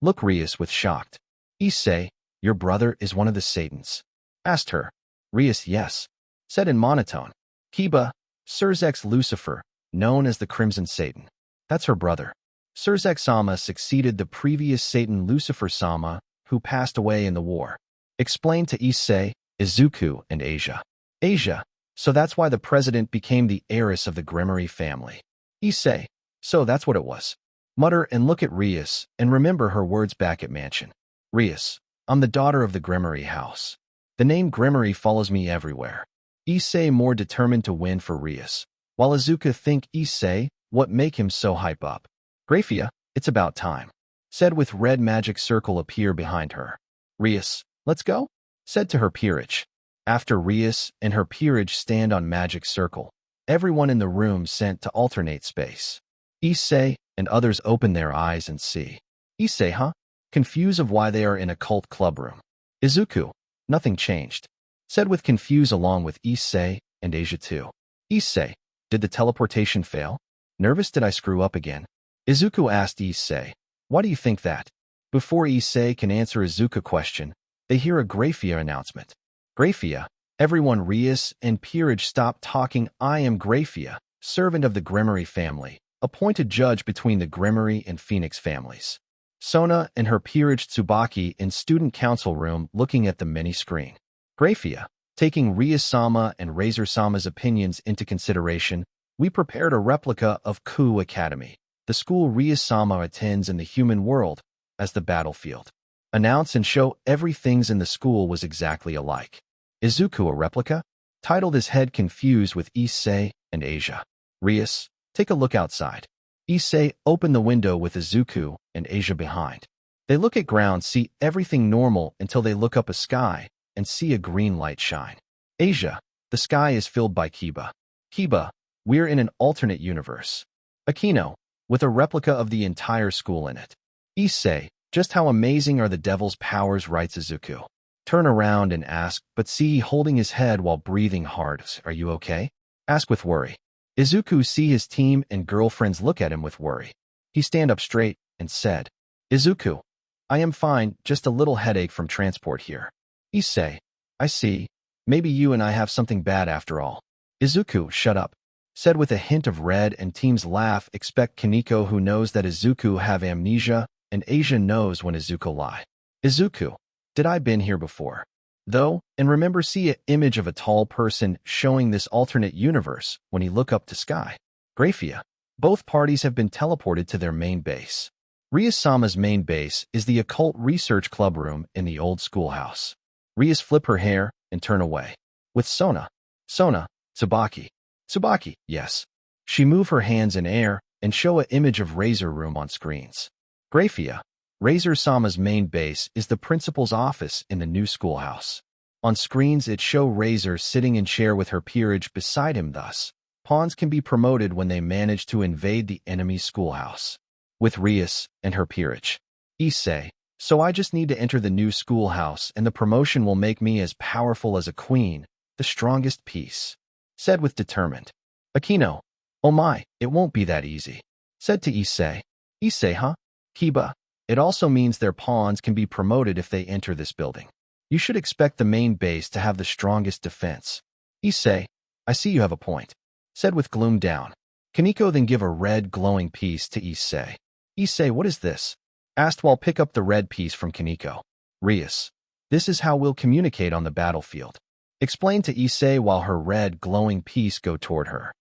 Look Rias with shocked. Issei, your brother is one of the Satans. Asked her. Rias, yes, said in monotone. Kiba, Surzek's Lucifer, known as the Crimson Satan. That's her brother. Surzek-sama succeeded the previous Satan Lucifer-sama, who passed away in the war. Explained to Issei, Izuku, and Asia. Asia, so that's why the president became the heiress of the Gremory family. Issei, so that's what it was. Mutter and look at Rias, and remember her words back at mansion. Rias, I'm the daughter of the Gremory house. The name Gremory follows me everywhere. Issei more determined to win for Rias, while Izuku think Issei, what make him so hype up. Graphia, it's about time, said with red magic circle appear behind her. Rias, let's go, said to her peerage. After Rias and her peerage stand on magic circle, everyone in the room sent to alternate space. Issei and others open their eyes and see. Issei, huh? Confused of why they are in a cult club room. Izuku, nothing changed, said with confuse along with Issei and Asia too. Issei, did the teleportation fail? Nervous, did I screw up again? Izuku asked Issei, why do you think that? Before Issei can answer Izuku's question, they hear a Graphia announcement. Graphia, everyone Rias and peerage stop talking. I am Graphia, servant of the Gremory family, appointed judge between the Gremory and Phoenix families. Sona and her peerage Tsubaki in student council room looking at the mini screen. Graphia, taking Rias-sama and Razor-sama's opinions into consideration, we prepared a replica of Ku Academy, the school Rias-sama attends in the human world, as the battlefield. Announce and show everything's in the school was exactly alike. Izuku a replica? Titled his head confused with Issei and Asia. Rias, take a look outside. Issei open the window with Izuku and Asia behind. They look at ground, see everything normal until they look up a sky and see a green light shine. Asia, the sky is filled by Kiba. Kiba, we're in an alternate universe. Akino, with a replica of the entire school in it. Issei, just how amazing are the devil's powers, writes Izuku. Turn around and ask, but see holding his head while breathing hard. Are you okay? Ask with worry. Izuku see his team and girlfriends look at him with worry. He stand up straight and said, Izuku, I am fine, just a little headache from transport here. Issei, I see. Maybe you and I have something bad after all. Izuku, shut up, said with a hint of red and teams laugh. Expect Kaneko, who knows that Izuku have amnesia, and Asia knows when Izuku lie. Izuku, did I been here before? though, and remember see an image of a tall person showing this alternate universe when he look up to sky. Graphia. Both parties have been teleported to their main base. Ria-sama's main base is the occult research club room in the old schoolhouse. Ria's flip her hair and turn away. With Sona, Tsubaki. Tsubaki, yes. She move her hands in air and show an image of Razor Room on screens. Graphia. Razor-sama's main base is the principal's office in the new schoolhouse. On screens it show Razor sitting in chair with her peerage beside him thus. Pawns can be promoted when they manage to invade the enemy's schoolhouse. With Rias and her peerage. Issei. So I just need to enter the new schoolhouse and the promotion will make me as powerful as a queen, the strongest piece. Said with determined. Akino. Oh my, it won't be that easy. Said to Issei. Issei, huh? Kiba. It also means their pawns can be promoted if they enter this building. You should expect the main base to have the strongest defense. Issei. I see you have a point. Said with gloom down. Kaneko then give a red glowing piece to Issei. Issei, what is this? Asked while pick up the red piece from Kaneko. Rias. This is how we'll communicate on the battlefield. Explained to Issei while her red glowing piece go toward her.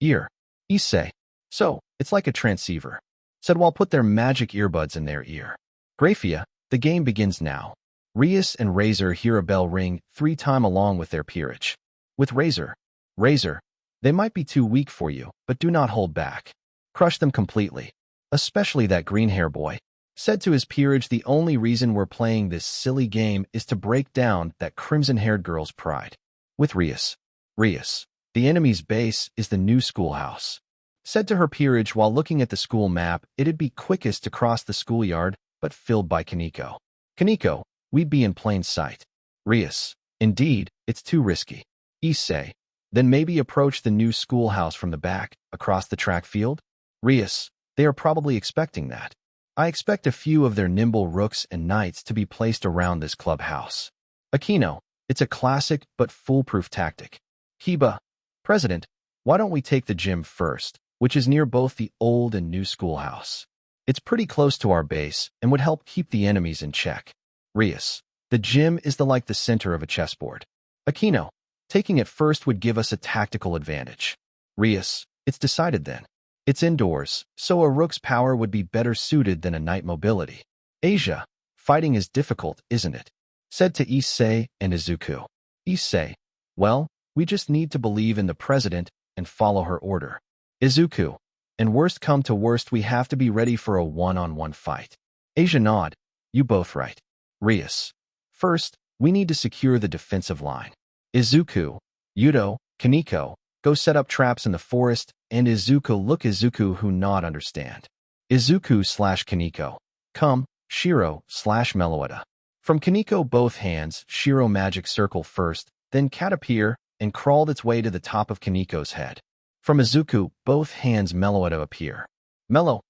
Ear. Issei. So, it's like a transceiver. Said while put their magic earbuds in their ear. Graphia. The game begins now. Rias and Razor hear a bell ring 3 times along with their peerage. With Razor. Razor. They might be too weak for you, but do not hold back. Crush them completely. Especially that green hair boy. Said to his peerage, the only reason we're playing this silly game is to break down that crimson-haired girl's pride. With Rias. Rias. The enemy's base is the new schoolhouse. Said to her peerage while looking at the school map, it'd be quickest to cross the schoolyard, but filled by Kaneko. Kaneko, we'd be in plain sight. Rias. Indeed, it's too risky. Issei. Then maybe approach the new schoolhouse from the back, across the track field? Rias. They are probably expecting that. I expect a few of their nimble rooks and knights to be placed around this clubhouse. Akino. It's a classic but foolproof tactic. Kiba. President, why don't we take the gym first, which is near both the old and new schoolhouse? It's pretty close to our base and would help keep the enemies in check. Rias. The gym is like the center of a chessboard. Akino. Taking it first would give us a tactical advantage. Rias. It's decided then. It's indoors, so a rook's power would be better suited than a knight mobility. Asia. Fighting is difficult, isn't it? Said to Issei and Izuku. Issei. Well, we just need to believe in the president and follow her order. Izuku. And worst come to worst, we have to be ready for a one-on-one fight. Asia nod. You both right. Rias. First, we need to secure the defensive line. Izuku. Yudo. Kaneko. Go set up traps in the forest, and Izuku who not understand. Izuku/Kaneko. Come, Shiro/Meloetta. From Kaneko both hands, Shiro magic circle first, then cat appear, and crawled its way to the top of Kaneko's head. From Izuku, both hands Meloetta appear. Mel.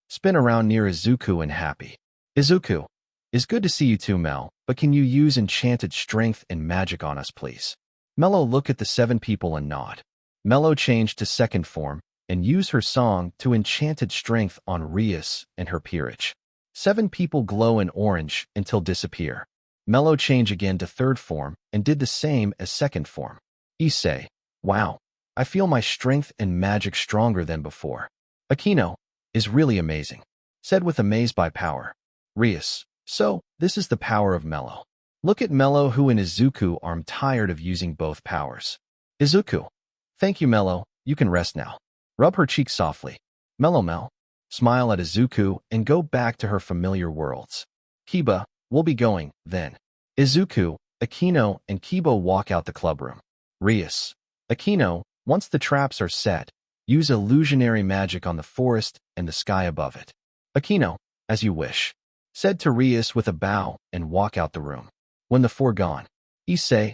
Spin around near Izuku and happy. Izuku. Is good to see you too, Mel, but can you use enchanted strength and magic on us, please? Mello look at the 7 people and nod. Mello changed to second form and use her song to enchanted strength on Rias and her peerage. 7 people glow in orange until disappear. Mello change again to third form and did the same as second form. Issei. Wow. I feel my strength and magic stronger than before. Akino. Is really amazing. Said with amazed by power. Rias. So, this is the power of Mello. Look at Mello who and Izuku are tired of using both powers. Izuku. Thank you, Mello. You can rest now. Rub her cheek softly. Mel. Smile at Izuku and go back to her familiar worlds. Kiba. We'll be going, then. Izuku, Akino, and Kiba walk out the clubroom. Rias. Akino. Once the traps are set, use illusionary magic on the forest and the sky above it. Akino. As you wish. Said to Rias with a bow and walk out the room. When the 4 gone, Issei,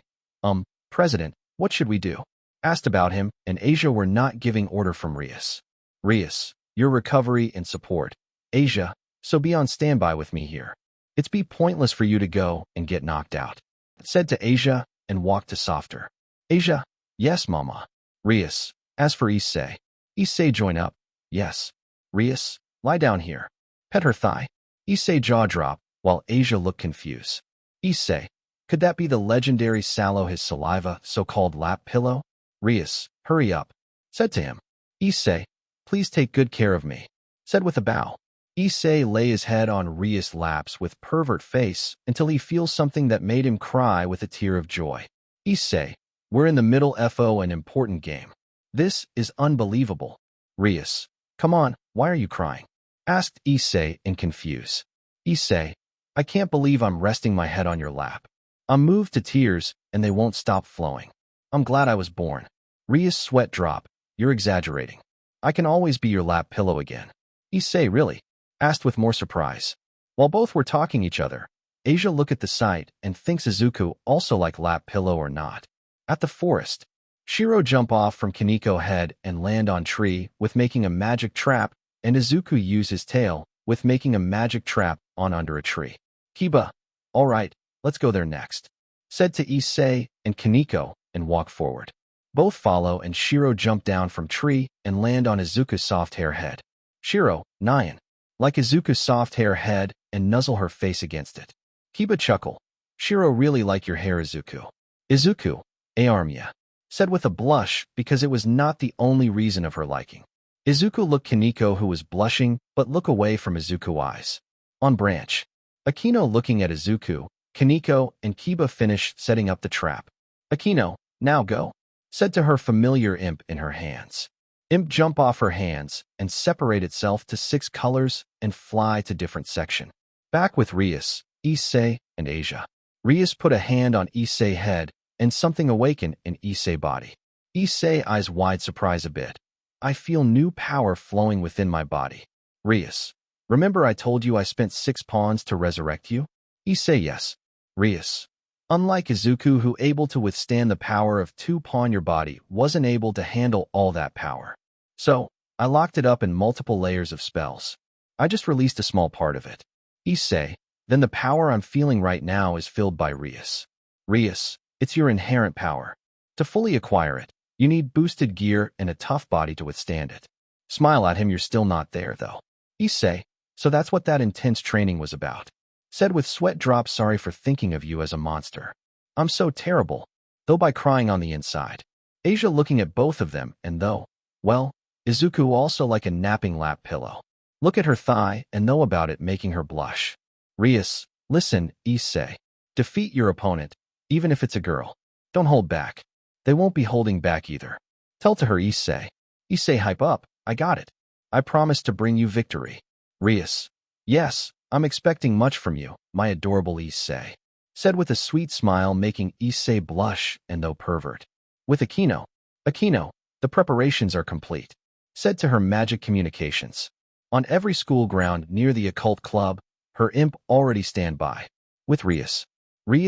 President, what should we do? Asked about him, and Asia were not giving order from Rias. Rias, your recovery and support. Asia, so be on standby with me here. It's be pointless for you to go and get knocked out. Said to Asia and walked to softer. Asia, yes, Mama. Rias, as for Issei. Issei join up. Yes. Rias, lie down here. Pet her thigh. Issei jaw drop, while Asia looked confused. Issei. Could that be the legendary Sallow his saliva, so-called lap pillow? Rias, hurry up, said to him. Issei, please take good care of me, said with a bow. Issei lay his head on Rias' laps with pervert face until he feels something that made him cry with a tear of joy. Issei, we're in the middle of an important game. This is unbelievable. Rias, come on, why are you crying? Asked Issei in confuse. Issei, I can't believe I'm resting my head on your lap. I'm moved to tears and they won't stop flowing. I'm glad I was born. Rias' sweat drop. You're exaggerating. I can always be your lap pillow again. Issei, really? Asked with more surprise. While both were talking each other, Asia looked at the sight and thinks Izuku also like lap pillow or not. At the forest, Shiro jump off from Kaneko head and land on tree with making a magic trap, and Izuku use his tail with making a magic trap on under a tree. Kiba, all right, let's go there next, said to Issei and Kaneko and walk forward. Both follow and Shiro jump down from tree and land on Izuku's soft hair head. Shiro, Nyan, like Izuku's soft hair head and nuzzle her face against it. Kiba chuckle. Shiro really like your hair, Izuku. Izuku, Armia, said with a blush because it was not the only reason of her liking. Izuku looked Kaneko who was blushing but look away from Izuku eyes. On branch. Akino looking at Izuku, Kaneko and Kiba finished setting up the trap. Akino, now go, said to her familiar imp in her hands. Imp jump off her hands and separate itself to 6 colors and fly to different section. Back with Rias, Issei, and Asia. Rias put a hand on Issei head and something awakened in Issei body. Issei eyes wide surprise a bit. I feel new power flowing within my body. Rias, remember I told you I spent 6 pawns to resurrect you? Issei, yes. Rias, unlike Izuku who able to withstand the power of 2 pawn, your body wasn't able to handle all that power. So, I locked it up in multiple layers of spells. I just released a small part of it. Issei, then the power I'm feeling right now is filled by Rias. Rias, it's your inherent power. To fully acquire it, you need boosted gear and a tough body to withstand it. Smile at him, you're still not there though. Issei, so that's what that intense training was about. Said with sweat drops, sorry for thinking of you as a monster. I'm so terrible, though by crying on the inside. Asia looking at both of them and though, well, Izuku also like a napping lap pillow. Look at her thigh and know about it making her blush. Rias, listen, Issei. Defeat your opponent, even if it's a girl. Don't hold back. They won't be holding back either. Tell to her, Issei. Issei, hype up, I got it. I promise to bring you victory. Rias, yes, I'm expecting much from you, my adorable Issei. Said with a sweet smile making Issei blush and though pervert. With Akino, the preparations are complete. Said to her magic communications. On every school ground near the occult club, her imp already stand by. With Rias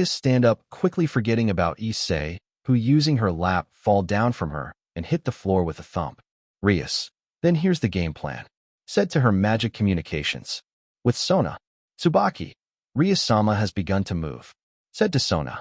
stand up quickly forgetting about Issei, who using her lap fall down from her and hit the floor with a thump. Rias, then here's the game plan. Said to her magic communications. With Sona, Tsubaki, Rias-sama has begun to move. Said to Sona,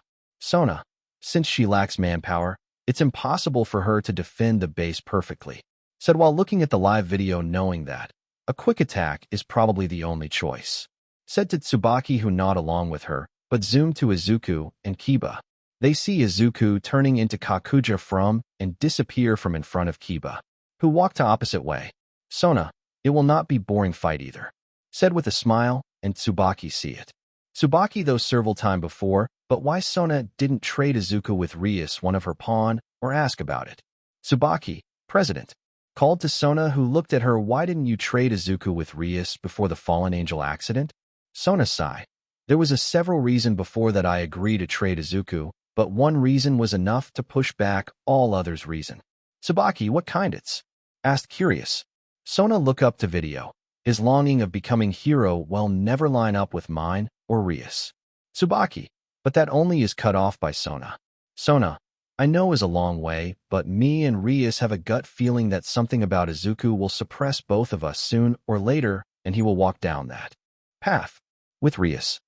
since she lacks manpower, it's impossible for her to defend the base perfectly. Said while looking at the live video knowing that a quick attack is probably the only choice. Said to Tsubaki who nod along with her, but zoomed to Izuku and Kiba. They see Izuku turning into Kakuja from and disappear from in front of Kiba, who walked to opposite way. Sona, it will not be boring fight either. Said with a smile, and Tsubaki see it. Tsubaki though several time before, but why Sona didn't trade Izuku with Rias one of her pawn or ask about it. Tsubaki, president, called to Sona who looked at her, why didn't you trade Izuku with Rias before the fallen angel accident? Sona sigh. There was a several reason before that I agreed to trade Izuku, but one reason was enough to push back all others reason. Tsubaki, what kind it's? Asked curious. Sona look up to video. His longing of becoming hero will never line up with mine or Rias. Tsubaki, but that only is cut off by Sona. Sona, I know is a long way, but me and Rias have a gut feeling that something about Izuku will suppress both of us soon or later, and he will walk down that path. With Rias,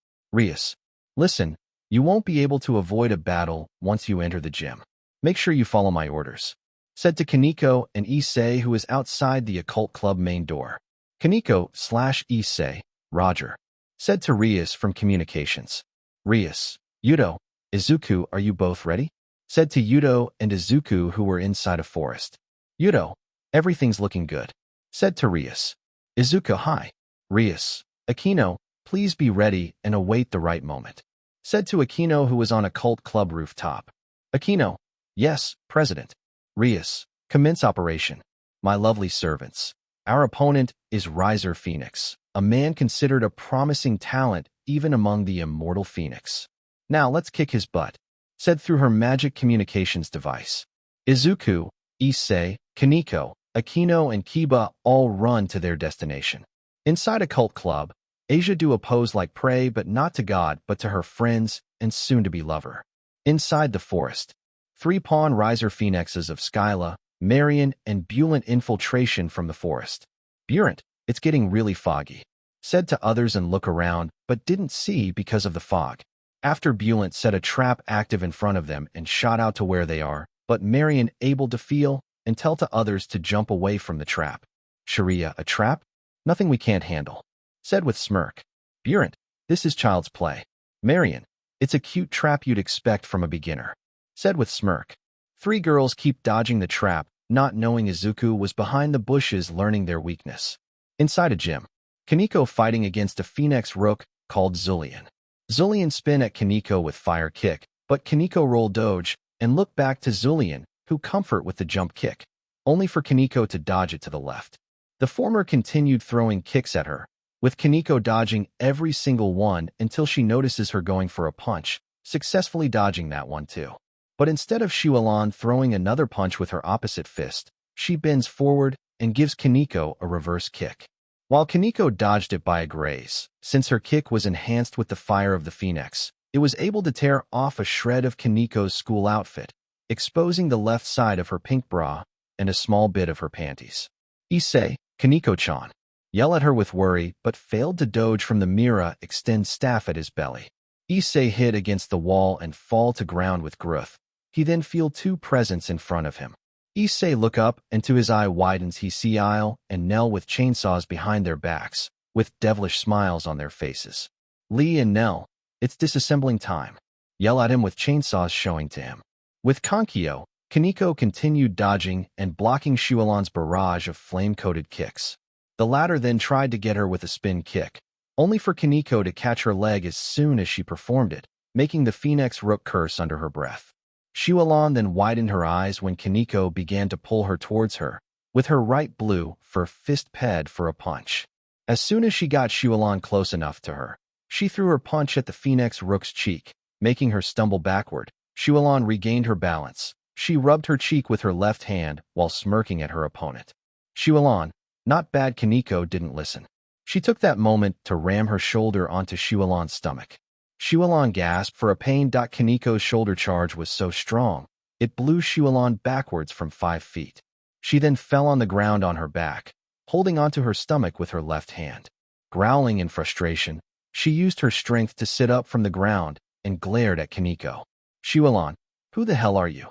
listen, you won't be able to avoid a battle once you enter the gym. Make sure you follow my orders. Said to Kaneko and Issei who is outside the occult club main door. Kaneko/Issei, Roger. Said to Rias from communications. Rias, Yudo, Izuku, are you both ready? Said to Yuto and Izuku who were inside a forest. Yuto, everything's looking good. Said to Rias. Izuku, hi. Rias. Akino, please be ready and await the right moment. Said to Akino who was on a cult club rooftop. Akino, yes, President. Rias, commence operation. My lovely servants. Our opponent is Riser Phoenix, a man considered a promising talent even among the immortal Phoenix. Now let's kick his butt. Said through her magic communications device. Izuku, Issei, Kaneko, Akino, and Kiba all run to their destination. Inside a cult club, Asia do a pose like pray but not to God but to her friends and soon-to-be lover. Inside the forest, 3 pawn riser phoenixes of Skyla, Marion, and Bulent infiltration from the forest. Burent, it's getting really foggy. Said to others and look around but didn't see because of the fog. After Bulent set a trap active in front of them and shot out to where they are, but Marion able to feel and tell to others to jump away from the trap. Sharia, a trap? Nothing we can't handle. Said with smirk. Burent, this is child's play. Marion, it's a cute trap you'd expect from a beginner. Said with smirk. 3 girls keep dodging the trap, not knowing Izuku was behind the bushes learning their weakness. Inside a gym, Kaneko fighting against a phoenix rook called Zulian. Zulian spin at Kaneko with fire kick, but Kaneko roll dodge and look back to Zulian, who comfort with the jump kick, only for Kaneko to dodge it to the left. The former continued throwing kicks at her, with Kaneko dodging every single one until she notices her going for a punch, successfully dodging that one too. But instead of Shualan throwing another punch with her opposite fist, she bends forward and gives Kaneko a reverse kick. While Kaneko dodged it by a graze, since her kick was enhanced with the fire of the phoenix, it was able to tear off a shred of Kaneko's school outfit, exposing the left side of her pink bra and a small bit of her panties. Issei, Kaneko-chan, yell at her with worry but failed to dodge from the Mira extend staff at his belly. Issei hit against the wall and fall to ground with growth. He then feel 2 presents in front of him. Issei look up and to his eye widens he see Isle and Nell with chainsaws behind their backs, with devilish smiles on their faces. Lee and Nell, it's disassembling time. Yell at him with chainsaws showing to him. With Kankyo, Kaneko continued dodging and blocking Shualan's barrage of flame-coated kicks. The latter then tried to get her with a spin kick, only for Kaneko to catch her leg as soon as she performed it, making the Phoenix Rook curse under her breath. Shualan then widened her eyes when Kaneko began to pull her towards her, with her right blue for fist ped for a punch. As soon as she got Shualan close enough to her, she threw her punch at the Phoenix Rook's cheek, making her stumble backward. Shualan regained her balance. She rubbed her cheek with her left hand while smirking at her opponent. Shualan, not bad. Kaneko didn't listen. She took that moment to ram her shoulder onto Shualan's stomach. Shualan gasped for a pain. Kaneko's shoulder charge was so strong, it blew Shualan backwards from 5 feet. She then fell on the ground on her back, holding onto her stomach with her left hand. Growling in frustration, she used her strength to sit up from the ground and glared at Kaneko. Shualan, who the hell are you?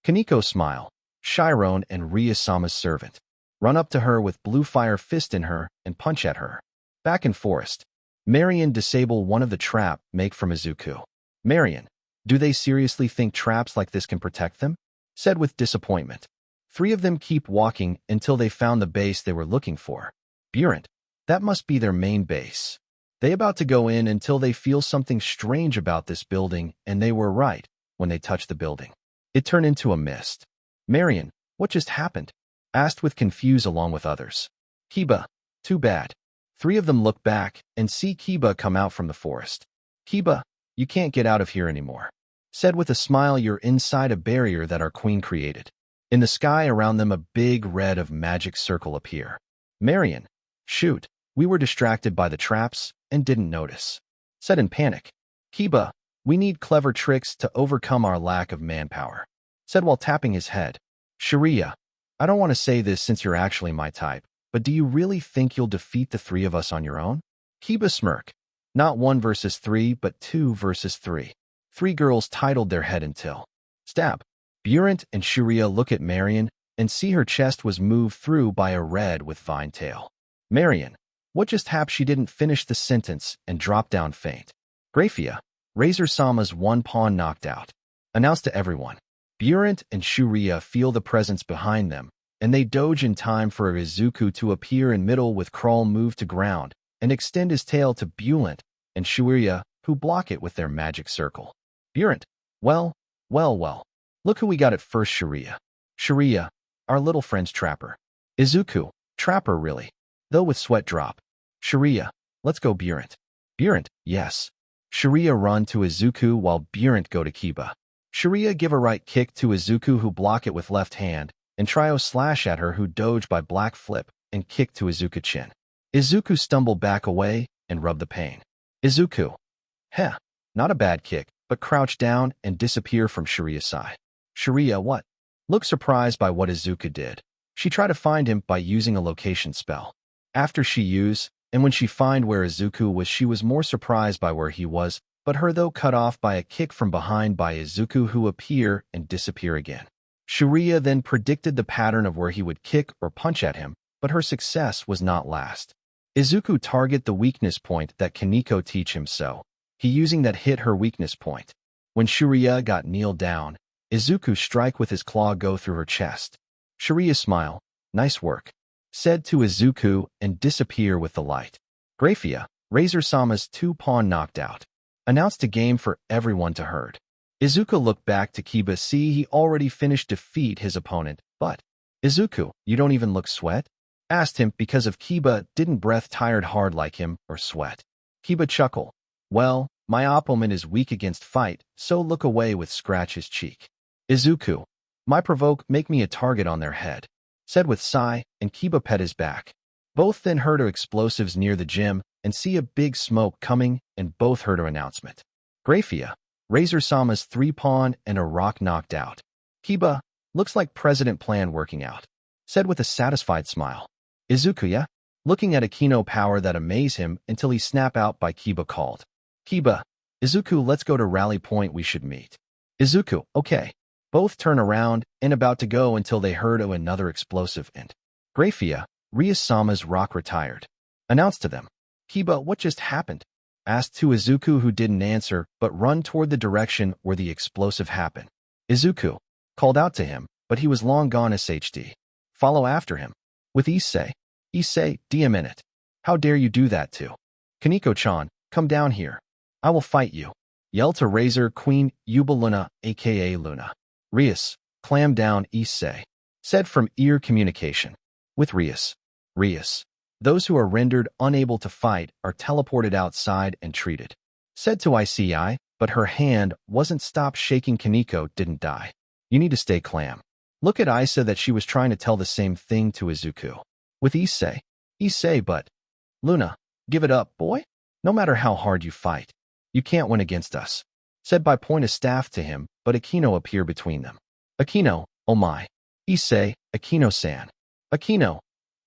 Kaneko smile. Chiron and Ria-sama's servant. Run up to her with blue fire fist in her and punch at her. Back in forest, Marion disable one of the trap make from Izuku. Marion, do they seriously think traps like this can protect them? Said with disappointment. 3 of them keep walking until they found the base they were looking for. Burent, that must be their main base. They about to go in until they feel something strange about this building, and they were right when they touched the building. It turned into a mist. Marion, what just happened? Asked with confuse along with others. Kiba, too bad. 3 of them look back and see Kiba come out from the forest. Kiba, you can't get out of here anymore. Said with a smile, you're inside a barrier that our queen created. In the sky around them a big red of magic circle appear. Marion, shoot, we were distracted by the traps and didn't notice. Said in panic. Kiba, we need clever tricks to overcome our lack of manpower. Said while tapping his head. Sharia, I don't want to say this since you're actually my type, but do you really think you'll defeat the 3 of us on your own? Kiba smirk. Not 1 versus 3, but 2 versus 3. 3 girls titled their head until. Stab. Burent and Sharia look at Marion and see her chest was moved through by a red with vine tail. Marion, what just happened? She didn't finish the sentence and dropped down faint. Graphia, Razor-sama's one pawn knocked out. Announced to everyone. Burent and Shuriya feel the presence behind them, and they doge in time for Izuku to appear in middle with Crawl move to ground and extend his tail to Burent and Shuriya, who block it with their magic circle. Burent, well, look who we got at first, Shuriya. Shuriya, our little friend's trapper. Izuku, trapper really, though with sweat drop. Shuriya, let's go Burent. Burent, yes. Shuriya run to Izuku while Burent go to Kiba. Shuriya give a right kick to Izuku who block it with left hand, and Trio slash at her who doge by black flip and kick to Izuku chin. Izuku stumble back away and rub the pain. Izuku, heh, not a bad kick, but crouch down and disappear from Shuriya's side. Shuriya, what? Look surprised by what Izuku did. She tried to find him by using a location spell. After she used, and when she find where Izuku was, she was more surprised by where he was, but her though cut off by a kick from behind by Izuku who appear and disappear again. Shuriya then predicted the pattern of where he would kick or punch at him, but her success was not last. Izuku target the weakness point that Kaneko teach him, so he using that hit her weakness point. When Shuriya got kneel down, Izuku strike with his claw go through her chest. Shuriya smile, nice work, said to Izuku and disappear with the light. Graphia, Razor-sama's two-pawn knocked out. Announced a game for everyone to heard. Izuku looked back to Kiba, see he already finished defeat his opponent, but Izuku, you don't even look sweat? Asked him because of Kiba didn't breath tired hard like him or sweat. Kiba chuckle, well, my opponent is weak against fight, so look away with scratch his cheek. Izuku, my provoke make me a target on their head, said with sigh, and Kiba pet his back. Both then heard explosives near the gym and see a big smoke coming, and both heard her announcement. Graphia, Razor-sama's three-pawn and a rock knocked out. Kiba, looks like President plan working out, said with a satisfied smile. Izuku, yeah? Looking at Akino power that amaze him until he snap out by Kiba called. Kiba, Izuku, let's go to rally point, we should meet. Izuku, okay. Both turn around and about to go until they heard another explosive and Graphia, Ryusama's rock retired. Announced to them. Kiba, what just happened? Asked to Izuku who didn't answer but run toward the direction where the explosive happened. Izuku called out to him, but he was long gone. SHD. Follow after him. With Issei. Issei, D a minute. How dare you do that to? Kaneko-chan, come down here. I will fight you. Yell to Razor Queen Yuba Luna, aka Luna. Rias, clam down Issei. Said from ear communication. With Rias. Those who are rendered unable to fight are teleported outside and treated. Said to ICI, but her hand wasn't stopped shaking. Kaneko didn't die. You need to stay clam. Look at Isa that she was trying to tell the same thing to Izuku. With Issei, but Luna, give it up, boy. No matter how hard you fight, you can't win against us. Said by point of staff to him, but Akino appear between them. Akino, oh my. Issei, Akino-san. Akino.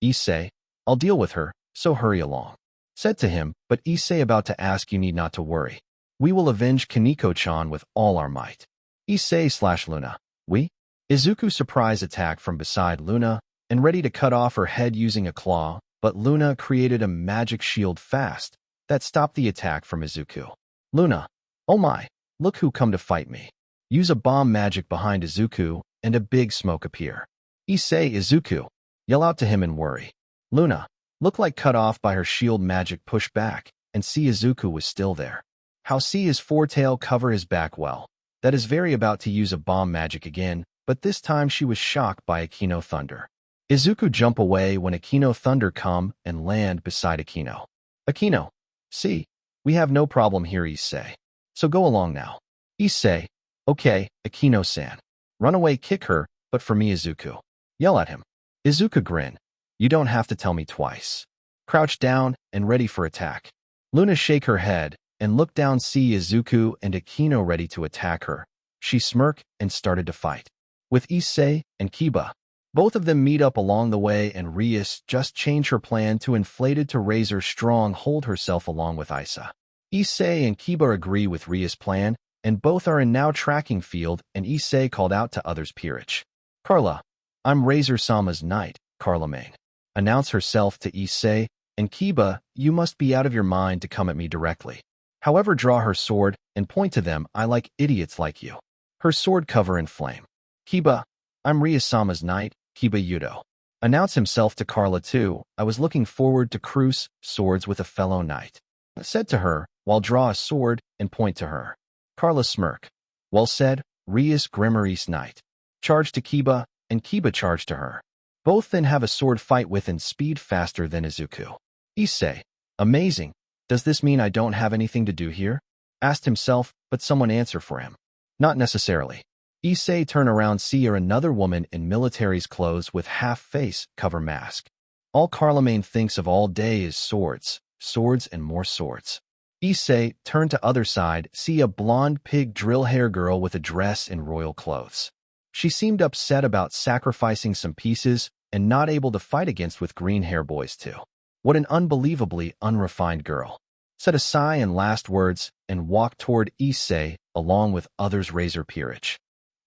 Issei, I'll deal with her, so hurry along. Said to him, but Issei about to ask, you need not to worry. We will avenge Kaneko-chan with all our might. Issei/Luna, we? Izuku surprise attack from beside Luna, and ready to cut off her head using a claw, but Luna created a magic shield fast that stopped the attack from Izuku. Luna, oh my, look who come to fight me. Use a bomb magic behind Izuku, and a big smoke appear. Issei Izuku, yell out to him in worry. Luna, look like cut off by her shield magic push back, and see Izuku was still there. How see his foretail cover his back well. That is very about to use a bomb magic again, but this time she was shocked by Akino Thunder. Izuku jump away when Akino Thunder come and land beside Akino. Akino, see, we have no problem here, Issei. So go along now. Issei, okay, Akino-san. Run away, kick her, but for me Izuku. Yell at him. Izuku grin. You don't have to tell me twice. Crouch down and ready for attack. Luna shake her head and look down, see Izuku and Akino ready to attack her. She smirk and started to fight. With Issei and Kiba. Both of them meet up along the way, and Rias just change her plan to inflated to Razor strong hold herself along with Isa. Issei and Kiba agree with Rias' plan, and both are in now tracking field, and Issei called out to others Peerage. Carla, I'm Razor-sama's knight, Carla Main. Announce herself to Issei, and Kiba, you must be out of your mind to come at me directly. However, draw her sword and point to them. I like idiots like you. Her sword cover in flame. Kiba, I'm Ria-sama's knight, Kiba Yudo. Announce himself to Carla too. I was looking forward to cruise swords with a fellow knight. Said to her, while draw a sword and point to her. Carla smirk. Well said, Rias Grimory's knight. Charge to Kiba, and Kiba charge to her. Both then have a sword fight within speed faster than Izuku. Issei. Amazing. Does this mean I don't have anything to do here? Asked himself, but someone answer for him. Not necessarily. Issei turn around see her another woman in military's clothes with half-face cover mask. All Carlemagne thinks of all day is swords, swords and more swords. Issei turn to other side see a blonde pig drill hair girl with a dress and royal clothes. She seemed upset about sacrificing some pieces and not able to fight against with green hair boys too. What an unbelievably unrefined girl. Said a sigh and last words and walked toward Issei along with others Razor Peerage.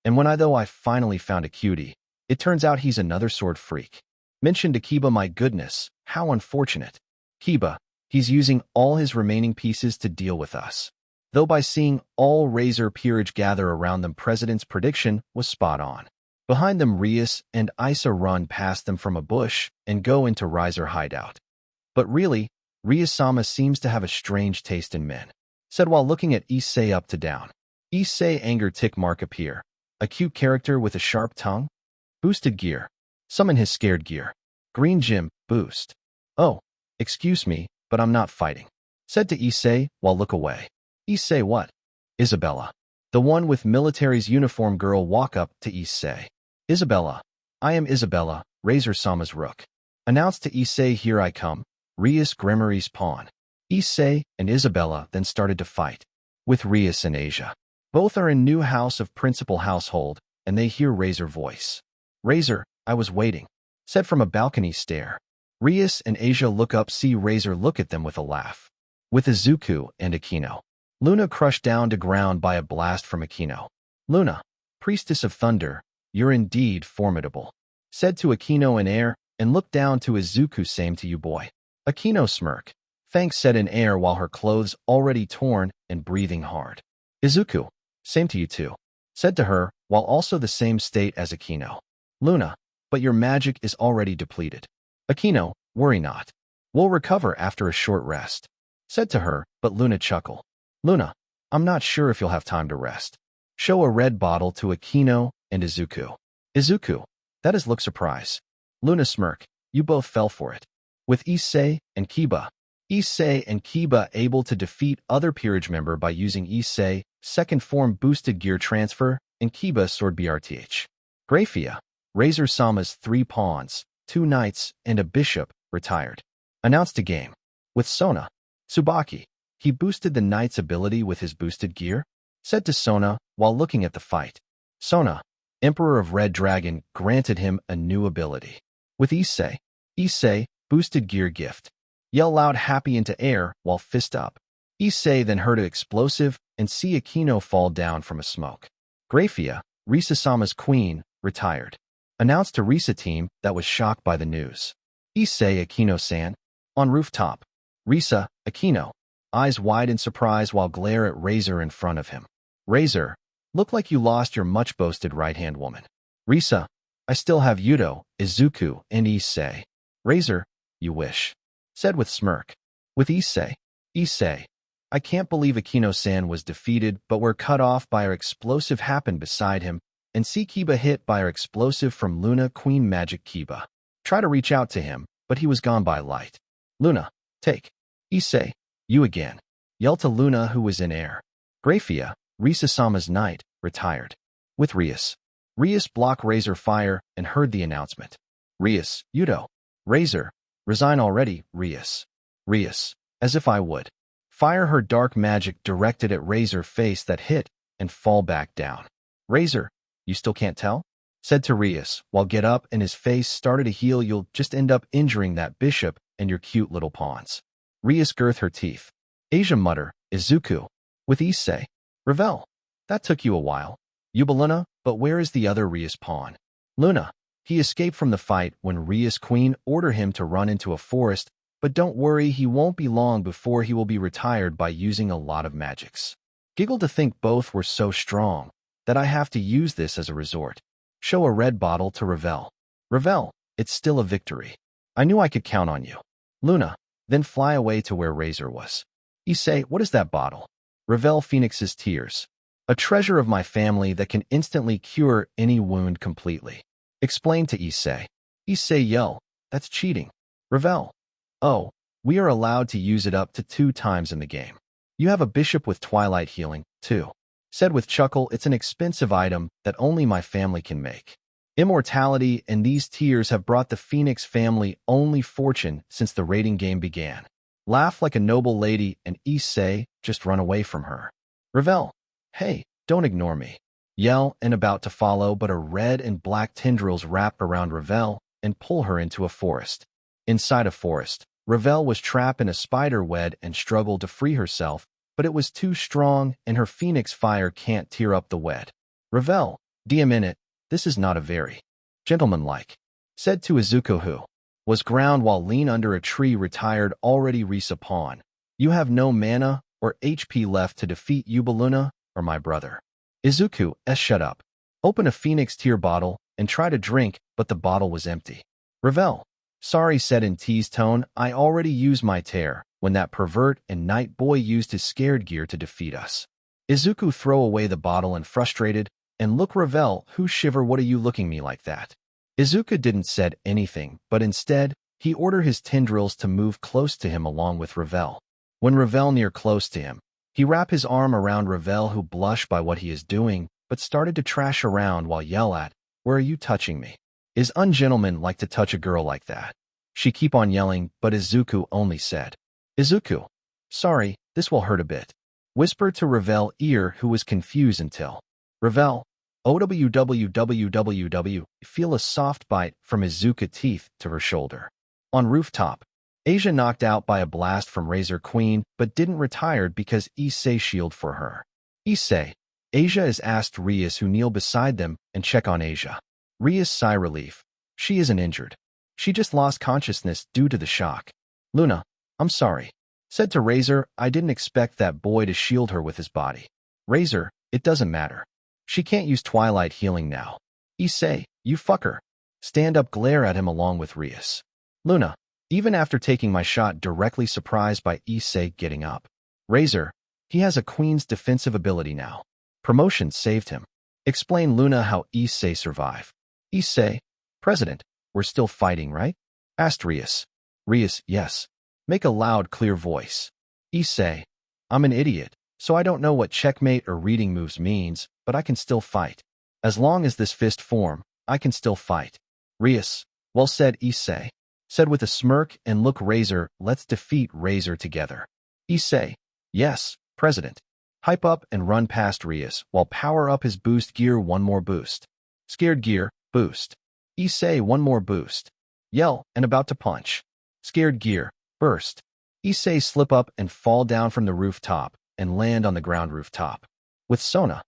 And when I finally found a cutie, it turns out he's another sword freak. Mentioned to Kiba, my goodness, how unfortunate. Kiba, he's using all his remaining pieces to deal with us. Though by seeing all Razor Peerage gather around them, President's prediction was spot on. Behind them, Rias and Isa run past them from a bush and go into Riser hideout. But really, Ria-sama seems to have a strange taste in men. Said while looking at Issei up to down. Issei anger tick mark appear. A cute character with a sharp tongue? Boosted gear. Summon his scared gear. Green gym, boost. Oh, excuse me, but I'm not fighting. Said to Issei while look away. Issei what? Isabella. The one with military's uniform girl walk up to Issei. Isabella. I am Isabella, Razor-sama's rook. Announced to Issei, here I come. Rias Grimory's pawn. Issei and Isabella then started to fight. With Rias and Asia. Both are in new house of principal household, and they hear Razor voice. Razor, I was waiting. Said from a balcony stare. Rias and Asia look up see Razor look at them with a laugh. With Izuku and Akino. Luna crushed down to ground by a blast from Akino. Luna, priestess of thunder, you're indeed formidable. Said to Akino in air, and looked down to Izuku, same to you boy. Akino smirk. Thanks, said in air while her clothes already torn and breathing hard. Izuku, same to you too. Said to her, while also the same state as Akino. Luna, but your magic is already depleted. Akino, worry not. We'll recover after a short rest. Said to her, but Luna chuckle. Luna, I'm not sure if you'll have time to rest. Show a red bottle to Akino and Izuku. Izuku, that is look surprise. Luna smirk, you both fell for it. With Issei and Kiba. Issei and Kiba able to defeat other peerage member by using Issei, second form boosted gear transfer, and Kiba sword BRTH. Graphia, Razor-sama's 3 pawns, 2 knights, and a bishop, retired. Announced a game. With Sona. Tsubaki, he boosted the knight's ability with his boosted gear. Said to Sona while looking at the fight. Sona, Emperor of Red Dragon, granted him a new ability. With Issei. Issei, boosted gear gift. Yell loud happy into air while fist up. Issei then heard an explosive and see Akino fall down from a smoke. Graphia, Risa-sama's queen, retired. Announced to Risa team that was shocked by the news. Issei Akino-san. On rooftop. Risa, Akino. Eyes wide in surprise while glare at Razor in front of him. Razor, look like you lost your much boasted right-hand woman. Risa, I still have Yudo, Izuku, and Issei. Razor, you wish. Said with smirk. With Issei. Issei, I can't believe Akino-san was defeated but were cut off by our explosive happened beside him, and see Kiba hit by our explosive from Luna Queen Magic Kiba. Try to reach out to him, but he was gone by light. Luna, take. Issei, you again. Yell to Luna who was in air. Graphia, Risa-sama's knight, retired. With Rias. Rias block Razor fire and heard the announcement. Rias, Yudo. Razor, resign already, Rias. Rias, as if I would. Fire her dark magic directed at Razor face that hit and fall back down. Razor, you still can't tell? Said to Rias, while get up and his face started to heal, you'll just end up injuring that bishop and your cute little pawns. Rias girth her teeth. Asia mutter, Izuku. With Issei. Revel. That took you a while. Yubaluna, but where is the other Rias pawn? Luna. He escaped from the fight when Rias queen ordered him to run into a forest But don't worry, he won't be long before he will be retired by using a lot of magics. Giggle to think both were so strong that I have to use this as a resort. Show a red bottle to Ravel. Ravel, it's still a victory. I knew I could count on you. Luna, then fly away to where Razor was. Issei, what is that bottle? Ravel Phoenix's tears. A treasure of my family that can instantly cure any wound completely. Explain to Issei. Issei, yo, that's cheating. Ravel. Oh, we are allowed to use it up to 2 times in the game. You have a bishop with twilight healing, too. Said with chuckle, it's an expensive item that only my family can make. Immortality and these tears have brought the Phoenix family only fortune since the raiding game began. Laugh like a noble lady and Issei just run away from her. Ravel. Hey, don't ignore me. Yell and about to follow, but a red and black tendrils wrap around Ravel and pull her into a forest. Inside a forest, Ravel was trapped in a spider web and struggled to free herself, but it was too strong and her phoenix fire can't tear up the web. Ravel, DM in it, this is not a very gentlemanlike. Said to Izuku, who was ground while lean under a tree, retired already respawn. You have no mana or HP left to defeat Yubaluna or my brother. Izuku, shut up. Open a phoenix tear bottle and try to drink, but the bottle was empty. Ravel. Sorry, said in tease tone, I already used my tear when that pervert and night boy used his scared gear to defeat us. Izuku throw away the bottle and frustrated, and look Ravel, who shiver, what are you looking me like that? Izuku didn't said anything, but instead, he ordered his tendrils to move close to him along with Ravel. When Ravel near close to him, he wrap his arm around Ravel, who blushed by what he is doing, but started to trash around while yell at, where are you touching me? Is ungentleman like to touch a girl like that? She keep on yelling, but Izuku only said, Izuku, sorry, this will hurt a bit. Whisper to Ravel ear, who was confused until Ravel, OWWWWW, feel a soft bite from Izuku teeth to her shoulder. On rooftop, Asia knocked out by a blast from Razor Queen, but didn't retire because Issei shield for her. Issei, Asia is asked Rias, who kneel beside them, and check on Asia. Rias sigh relief. She isn't injured. She just lost consciousness due to the shock. Luna, I'm sorry. Said to Razor, I didn't expect that boy to shield her with his body. Razor, it doesn't matter. She can't use twilight healing now. Issei, you fucker. Stand up, glare at him along with Rias. Luna, even after taking my shot, directly surprised by Issei getting up. Razor, he has a queen's defensive ability now. Promotion saved him. Explain Luna how Issei survived. Issei, President, we're still fighting, right? Asked Rias. Rias, yes. Make a loud, clear voice. Issei, I'm an idiot, so I don't know what checkmate or reading moves means, but I can still fight. As long as this fist form, I can still fight. Rias, well said, Issei. Said with a smirk and look Razor, let's defeat Razor together. Issei, yes, President. Hype up and run past Rias while power up his boost gear, one more boost. Scared gear, boost. Issei, one more boost. Yell and about to punch. Scared gear, burst. Issei slip up and fall down from the rooftop and land on the ground rooftop. With Sona,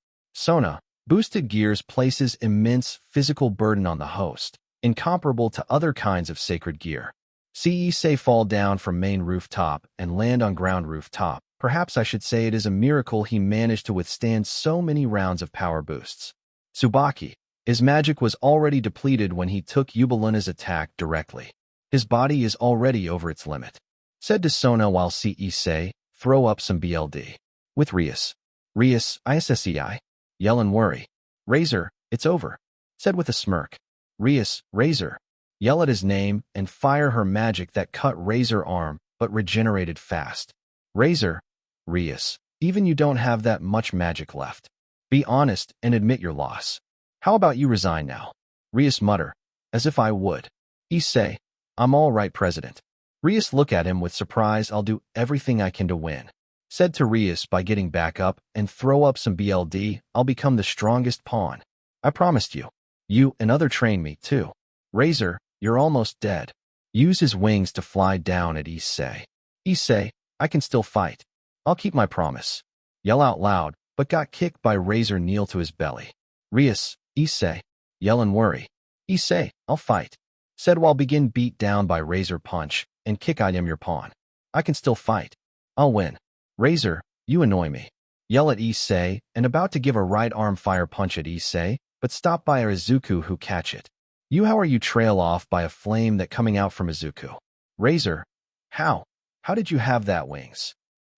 boosted gears places immense physical burden on the host, incomparable to other kinds of sacred gear. See Issei fall down from main rooftop and land on ground rooftop. Perhaps I should say it is a miracle he managed to withstand so many rounds of power boosts. Tsubaki, his magic was already depleted when he took Yubaluna's attack directly. His body is already over its limit. Said to Sona while see Issei throw up some BLD. With Rias, ISSEI, yell and worry. Razor, it's over. Said with a smirk. Rias, Razor, yell at his name and fire her magic that cut Razor arm but regenerated fast. Razor, Rias, even you don't have that much magic left. Be honest and admit your loss. How about you resign now? Rias mutter, as if I would. Issei, I'm all right, President. Rias look at him with surprise. I'll do everything I can to win. Said to Rias by getting back up and throw up some BLD, I'll become the strongest pawn. I promised you. You and other train me too. Razor, you're almost dead. Use his wings to fly down at Issei. Issei, I can still fight. I'll keep my promise. Yell out loud, but got kicked by Razor kneel to his belly. Rias, Issei, yell and worry. Issei, I'll fight. Said while begin beat down by Razor punch, and kick I am your pawn. I can still fight. I'll win. Razor, you annoy me. Yell at Issei, and about to give a right arm fire punch at Issei, but stop by Izuku who catch it. How are you trail off by a flame that coming out from Izuku? Razor, how? How did you have that wings?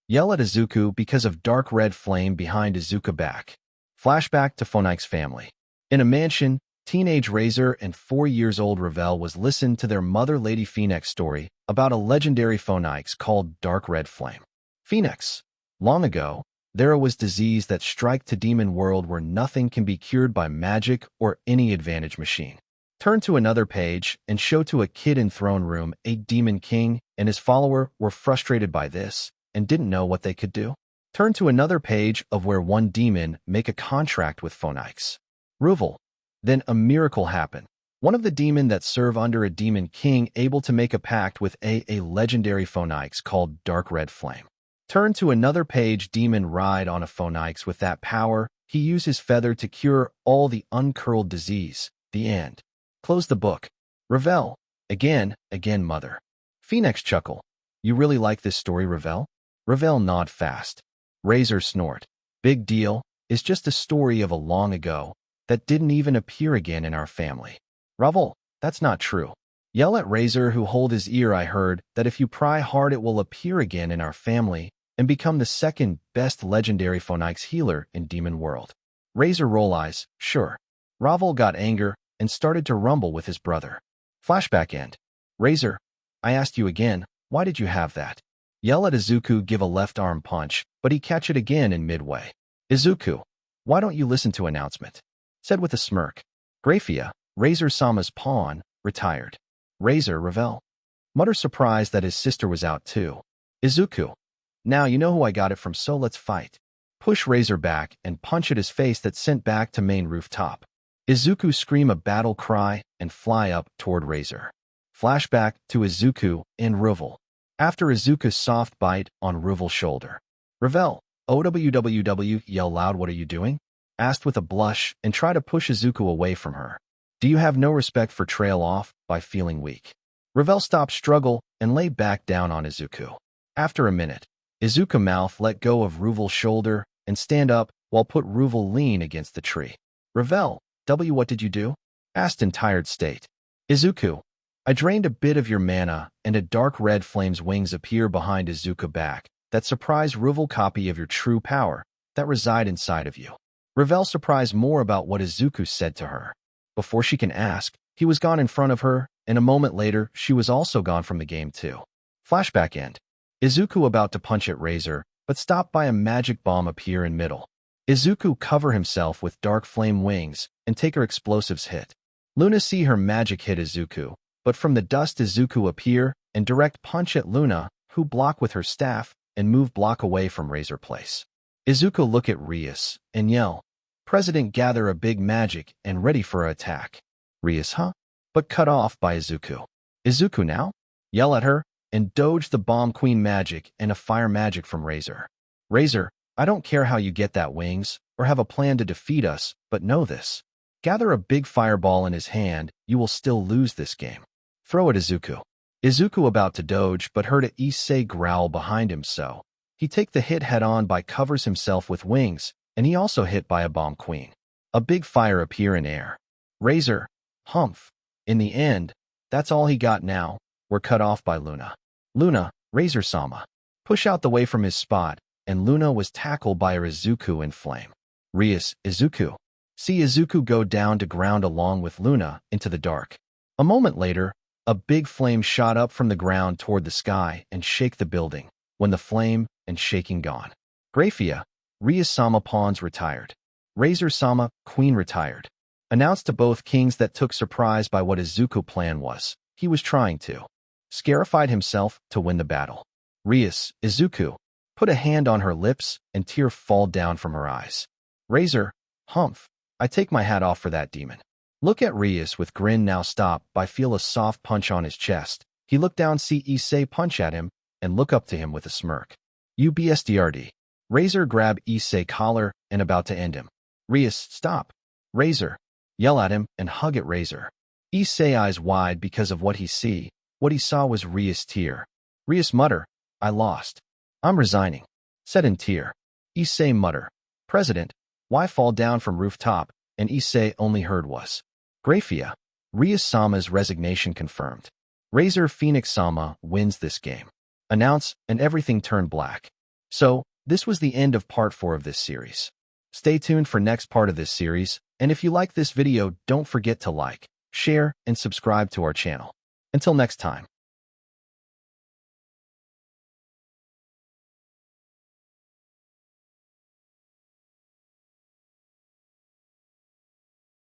Yell at Izuku because of dark red flame behind Izuku back. Flashback to Phoenix family. In a mansion, teenage Razor and 4 years old Ravel was listened to their mother Lady Phoenix story about a legendary Phoenix called Dark Red Flame. Phoenix. Long ago, there was disease that strike to demon world where nothing can be cured by magic or any advantage machine. Turn to another page and show to a kid in throne room a demon king and his follower were frustrated by this and didn't know what they could do. Turn to another page of where one demon make a contract with Phoenix. Ruvel. Then a miracle happened. One of the demon that serve under a demon king able to make a pact with a legendary Phoenix called Dark Red Flame. Turn to another page. Demon ride on a Phoenix with that power. He used his feather to cure all the uncurled disease. The end. Close the book. Ravel. Again, mother. Phoenix chuckle. You really like this story, Ravel? Ravel nod fast. Razor snort. Big deal. It's just a story of a long ago that didn't even appear again in our family. Ravel, that's not true. Yell at Razor who hold his ear. I heard that if you pry hard it will appear again in our family and become the second best legendary Phoenix healer in demon world. Razor roll eyes. Sure. Ravel got anger and started to rumble with his brother. Flashback end. Razor, I asked you again, why did you have that? Yell at Izuku give a left arm punch, but he catch it again in midway. Izuku, why don't you listen to announcement? Said with a smirk. Graphia, Razor-sama's pawn, retired. Razor, Ravel. Mutter surprised that his sister was out too. Izuku, now you know who I got it from, so let's fight. Push Razor back and punch at his face that sent back to main rooftop. Izuku scream a battle cry and fly up toward Razor. Flashback to Izuku and Ruvel. After Izuku's soft bite on Ruvel's shoulder. Ravel, OWWW, yell loud, what are you doing? Asked with a blush and try to push Izuku away from her. Do you have no respect for trail off by feeling weak? Ravel stopped struggle and lay back down on Izuku. After a minute, Izuku mouth let go of Ruvel's shoulder and stand up while put Ruvel lean against the tree. Ravel, what did you do? Asked in tired state. Izuku, I drained a bit of your mana and a dark red flame's wings appear behind Izuku back that surprise Ruvel copy of your true power that reside inside of you. Ravel surprised more about what Izuku said to her. Before she can ask, he was gone in front of her, and a moment later, she was also gone from the game too. Flashback end. Izuku about to punch at Razor, but stopped by a magic bomb appear in middle. Izuku cover himself with dark flame wings and take her explosives hit. Luna see her magic hit Izuku, but from the dust Izuku appear and direct punch at Luna, who block with her staff and move block away from Razor place. Izuku look at Rias and yell, President gather a big magic and ready for a attack. Rias, huh? But cut off by Izuku. Izuku now? Yell at her and dodge the bomb queen magic and a fire magic from Razor. Razor, I don't care how you get that wings or have a plan to defeat us, but know this. Gather a big fireball in his hand, you will still lose this game. Throw at Izuku. Izuku about to dodge but heard a Issei growl behind him, so he take the hit head on by covers himself with wings, and he also hit by a bomb queen. A big fire appear in air. Razor, humph. In the end, that's all he got now, were cut off by Luna. Luna, Razor-sama. Push out the way from his spot, and Luna was tackled by a Izuku in flame. Rias, Izuku. See Izuku go down to ground along with Luna into the dark. A moment later, a big flame shot up from the ground toward the sky and shake the building, when the flame and shaking gone. Graphia, Rias-sama pawns retired. Razor-sama, queen retired. Announced to both kings that took surprise by what Izuku plan was. He was trying to scarified himself to win the battle. Rias, Izuku, put a hand on her lips and tear fall down from her eyes. Razor, humph. I take my hat off for that demon. Look at Rias with grin now stop by feel a soft punch on his chest. He look down see Issei punch at him and look up to him with a smirk. UBSDRD. Razor grab Issei collar and about to end him. Rias, stop. Razor. Yell at him and hug at Razor. Issei eyes wide because of what he see, What he saw was Rias tear. Rias mutter, I lost. I'm resigning. Said in tear. Issei mutter, President, why fall down from rooftop? And Issei only heard was, Graphia. Rias-sama's resignation confirmed. Razor Phoenix-sama wins this game. Announce, and everything turned black. So, this was the end of part 4 of this series. Stay tuned for next part of this series, and if you like this video, don't forget to like, share, and subscribe to our channel. Until next time.